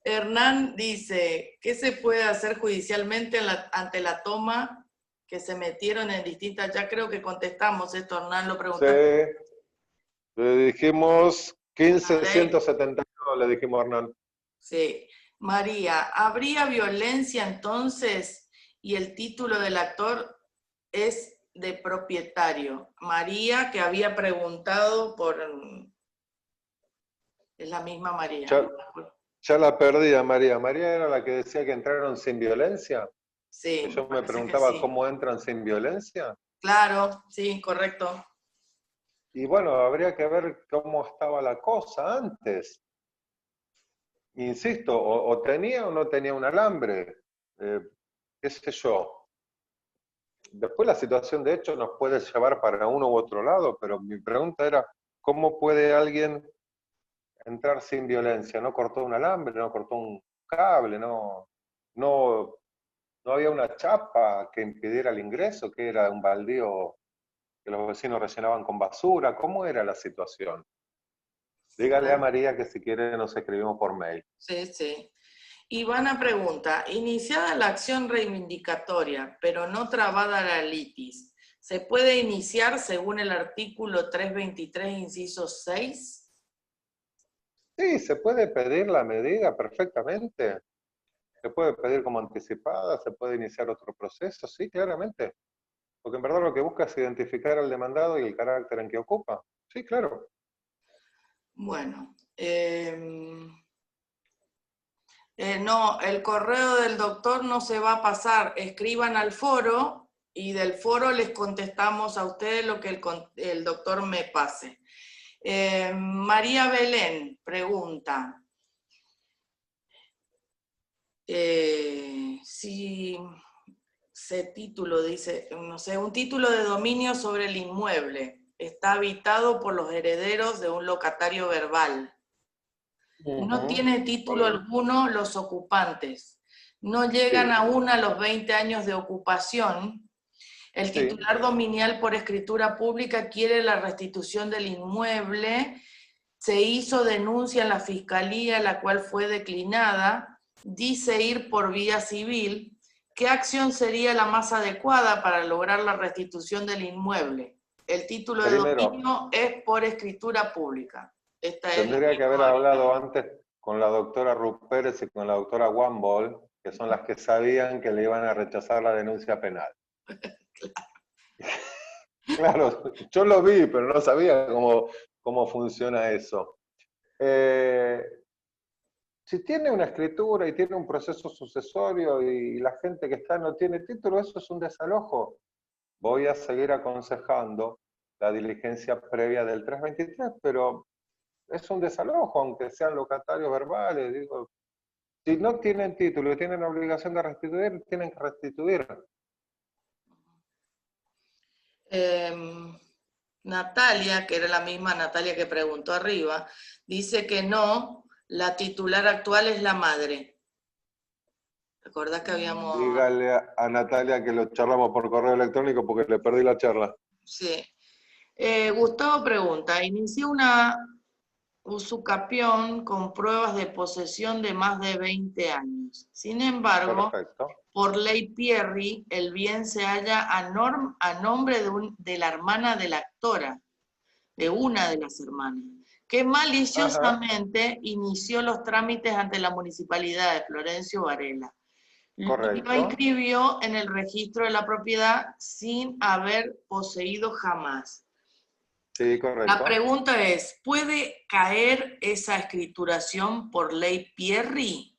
Speaker 1: Hernán dice, ¿qué se puede hacer judicialmente ante la toma que se metieron en distintas? Ya creo que contestamos esto, Hernán, lo preguntaste.
Speaker 3: Sí, le dijimos
Speaker 1: La ley.
Speaker 3: 15.171, le dijimos a Hernán.
Speaker 1: Sí. María, ¿habría violencia entonces? Y el título del actor es de propietario. María, que había preguntado por... Es la misma María,
Speaker 3: Ya,
Speaker 1: ¿no?
Speaker 3: ya la perdí a María. María era la que decía que entraron sin violencia.
Speaker 1: Sí,
Speaker 3: Que
Speaker 1: me
Speaker 3: yo me
Speaker 1: parece que
Speaker 3: preguntaba
Speaker 1: sí.
Speaker 3: cómo entran sin violencia.
Speaker 1: Claro, sí, correcto.
Speaker 3: Y bueno, habría que ver cómo estaba la cosa antes. Insisto, o tenía o no tenía un alambre. Qué sé yo. Después la situación de hecho nos puede llevar para uno u otro lado, pero mi pregunta era, ¿cómo puede alguien entrar sin violencia? ¿No cortó un alambre, no cortó un cable, no, no había una chapa que impidiera el ingreso, que era un baldío que los vecinos rellenaban con basura? ¿Cómo era la situación? Dígale a María que si quiere nos escribimos por mail.
Speaker 1: Sí, sí. Ivana pregunta, iniciada la acción reivindicatoria, pero no trabada la litis, ¿se puede iniciar según el artículo 323, inciso 6?
Speaker 3: Sí, se puede pedir la medida perfectamente. Se puede pedir como anticipada, se puede iniciar otro proceso, sí, claramente. Porque en verdad lo que busca es identificar al demandado y el carácter en que ocupa. Sí, claro.
Speaker 1: Bueno, no, el correo del doctor no se va a pasar, escriban al foro y del foro les contestamos a ustedes lo que el doctor me pase. María Belén pregunta, si ese título dice, no sé, un título de dominio sobre el inmueble. Está habitado por los herederos de un locatario verbal. No tiene título alguno los ocupantes. No llegan aún a los 20 años de ocupación. El titular dominial por escritura pública quiere la restitución del inmueble. Se hizo denuncia en la fiscalía, la cual fue declinada. Dice ir por vía civil. ¿Qué acción sería la más adecuada para lograr la restitución del inmueble? El título de dominio es por escritura pública.
Speaker 3: Tendría que haber hablado antes con la doctora Ruth Pérez y con la doctora Wambol, que son las que sabían que le iban a rechazar la denuncia penal. Claro, yo lo vi, pero no sabía cómo funciona eso. Si tiene una escritura y tiene un proceso sucesorio y la gente que está no tiene título, eso es un desalojo. Voy a seguir aconsejando la diligencia previa del 323, pero es un desalojo, aunque sean locatarios verbales. Digo, si no tienen título y tienen obligación de restituir, tienen que restituir.
Speaker 1: Natalia, que era la misma Natalia que preguntó arriba, dice que no, la titular actual es la madre. ¿Recordás que habíamos...?
Speaker 3: Dígale a Natalia que lo charlamos por correo electrónico porque le perdí la charla.
Speaker 1: Sí. Gustavo pregunta, inició una usucapión con pruebas de posesión de más de 20 años. Sin embargo, por ley Pierri, el bien se halla a nombre de la hermana de la actora, de una de las hermanas, que maliciosamente inició los trámites ante la Municipalidad de Florencio Varela. Lo inscribió en el registro de la propiedad sin haber poseído jamás.
Speaker 3: Sí, correcto.
Speaker 1: La pregunta es, ¿puede caer esa escrituración por ley Pierri?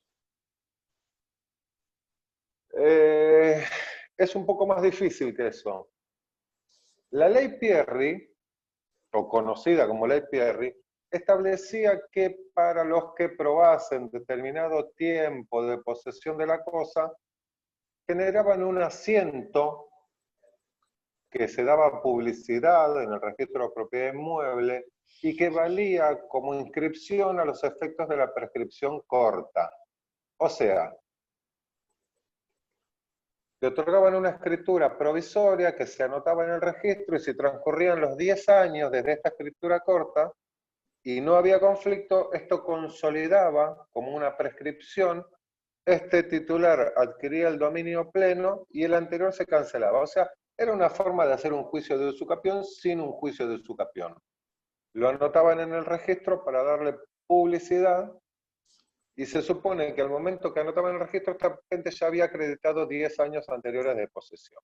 Speaker 3: Es un poco más difícil que eso. La ley Pierri, o conocida como ley Pierri, establecía que para los que probasen determinado tiempo de posesión de la cosa, generaban un asiento que se daba publicidad en el registro de propiedad inmueble y que valía como inscripción a los efectos de la prescripción corta. O sea, le otorgaban una escritura provisoria que se anotaba en el registro y si transcurrían los 10 años desde esta escritura corta y no había conflicto, esto consolidaba como una prescripción, este titular adquiría el dominio pleno y el anterior se cancelaba. O sea, era una forma de hacer un juicio de usucapión sin un juicio de usucapión. Lo anotaban en el registro para darle publicidad y se supone que al momento que anotaban en el registro esta gente ya había acreditado 10 años anteriores de posesión.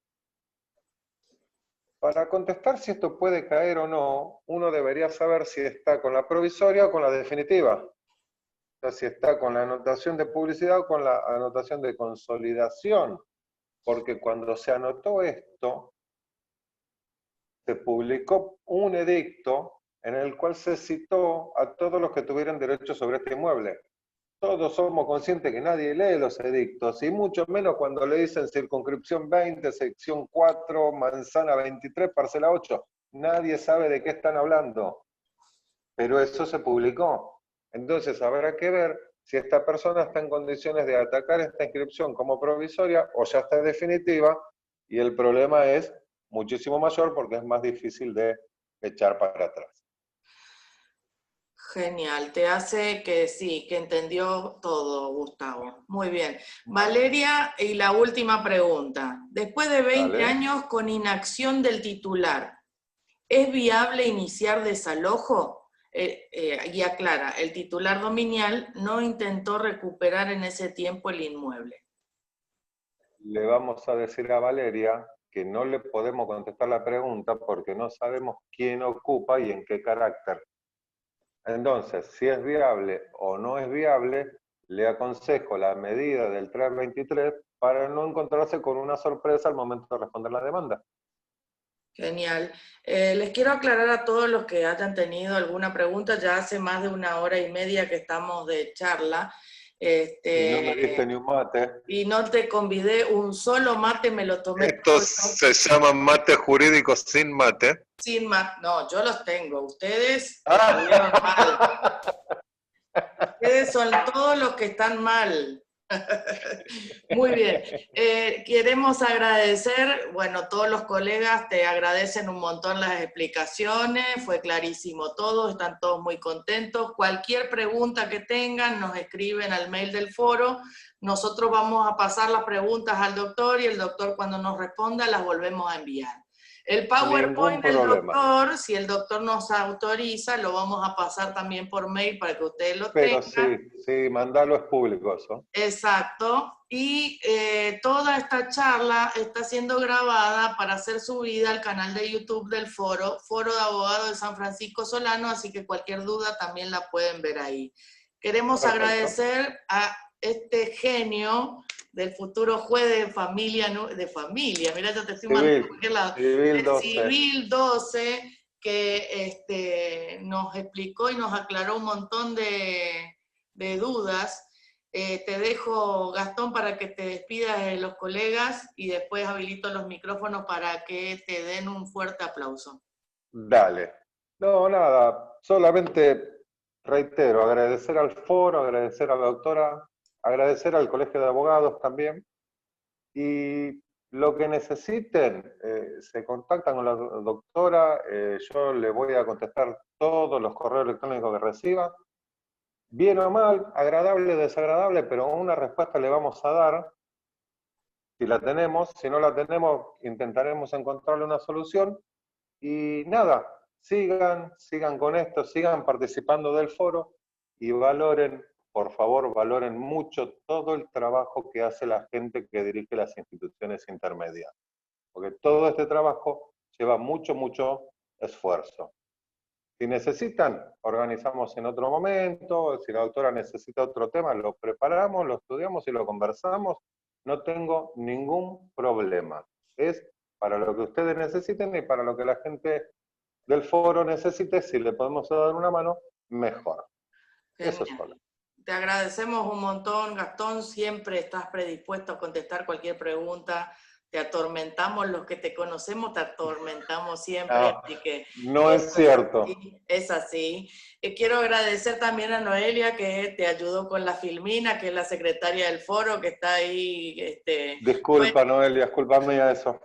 Speaker 3: Para contestar si esto puede caer o no, uno debería saber si está con la provisoria o con la definitiva. O sea, si está con la anotación de publicidad o con la anotación de consolidación. Porque cuando se anotó esto, se publicó un edicto en el cual se citó a todos los que tuvieran derecho sobre este inmueble. Todos somos conscientes que nadie lee los edictos, y mucho menos cuando le dicen circunscripción 20, sección 4, manzana 23, parcela 8. Nadie sabe de qué están hablando, pero eso se publicó. Entonces habrá que ver si esta persona está en condiciones de atacar esta inscripción como provisoria o ya está definitiva, y el problema es muchísimo mayor porque es más difícil de echar para atrás.
Speaker 1: Genial, te hace que sí, que entendió todo, Gustavo. Muy bien. Valeria, y la última pregunta. Después de 20 años con inacción del titular, ¿es viable iniciar desalojo? Y aclara, el titular dominial no intentó recuperar en ese tiempo el inmueble.
Speaker 3: Le vamos a decir a Valeria que no le podemos contestar la pregunta porque no sabemos quién ocupa y en qué carácter. Entonces, si es viable o no es viable, le aconsejo la medida del 323 para no encontrarse con una sorpresa al momento de responder la demanda.
Speaker 1: Genial. Les quiero aclarar a todos los que hayan tenido alguna pregunta, ya hace más de 1 hora y media que estamos de charla,
Speaker 3: Y no me diste ni un mate.
Speaker 1: Y no te convidé un solo mate, me lo tomé.
Speaker 3: Estos se llaman mates jurídicos sin mate.
Speaker 1: Sin mate, no, yo los tengo. Ustedes
Speaker 3: Ah.
Speaker 1: estuvieron mal. Ustedes son todos los que están mal. Muy bien. Queremos agradecer, bueno, todos los colegas te agradecen un montón las explicaciones, fue clarísimo todo, están todos muy contentos. Cualquier pregunta que tengan, nos escriben al mail del foro. Nosotros vamos a pasar las preguntas al doctor y el doctor cuando nos responda las volvemos a enviar. El PowerPoint del doctor, si el doctor nos autoriza, lo vamos a pasar también por mail para que ustedes lo tengan.
Speaker 3: Pero sí, mandarlo es público eso.
Speaker 1: Exacto. Y toda esta charla está siendo grabada para ser subida al canal de YouTube del Foro de Abogados de San Francisco Solano, así que cualquier duda también la pueden ver ahí. Queremos agradecer a este genio del futuro juez de familia, mira, yo te estoy mandando por cualquier lado, Civil 12, que nos explicó y nos aclaró un montón de dudas. Te dejo, Gastón, para que te despidas de los colegas y después habilito los micrófonos para que te den un fuerte aplauso.
Speaker 3: Dale. No, nada, solamente reitero, agradecer al foro, agradecer a la doctora, agradecer al Colegio de Abogados también, y lo que necesiten, se contactan con la doctora, yo le voy a contestar todos los correos electrónicos que reciba, bien o mal, agradable, desagradable, pero una respuesta le vamos a dar, si la tenemos, si no la tenemos, intentaremos encontrarle una solución, y nada, sigan con esto, sigan participando del foro, y valoren, por favor, valoren mucho todo el trabajo que hace la gente que dirige las instituciones intermedias. Porque todo este trabajo lleva mucho esfuerzo. Si necesitan, organizamos en otro momento. Si la doctora necesita otro tema, lo preparamos, lo estudiamos y lo conversamos. No tengo ningún problema. Es para lo que ustedes necesiten y para lo que la gente del foro necesite. Si le podemos dar una mano, mejor.
Speaker 1: Genial.
Speaker 3: Eso es todo.
Speaker 1: Te agradecemos un montón, Gastón, siempre estás predispuesto a contestar cualquier pregunta, te atormentamos, los que te conocemos te atormentamos siempre,
Speaker 3: No,
Speaker 1: así que
Speaker 3: no es cierto.
Speaker 1: Es así. Quiero agradecer también a Noelia, que te ayudó con la filmina, que es la secretaria del foro, que está ahí.
Speaker 3: Disculpa, Noelia, discúlpame a eso.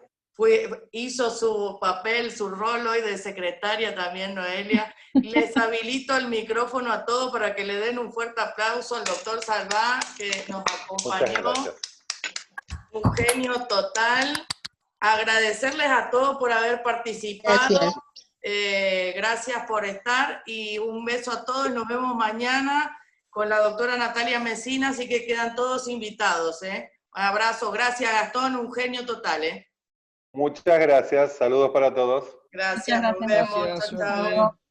Speaker 1: Hizo su papel, su rol hoy de secretaria también, Noelia. Les habilito el micrófono a todos para que le den un fuerte aplauso al doctor Salvá, que nos acompañó. Un genio total. Agradecerles a todos por haber participado. Gracias por estar y un beso a todos. Nos vemos mañana con la doctora Natalia Mesina, así que quedan todos invitados. Un abrazo. Gracias, Gastón. Un genio total.
Speaker 3: Muchas gracias, saludos para todos.
Speaker 1: Gracias, nos vemos. Chao, chao.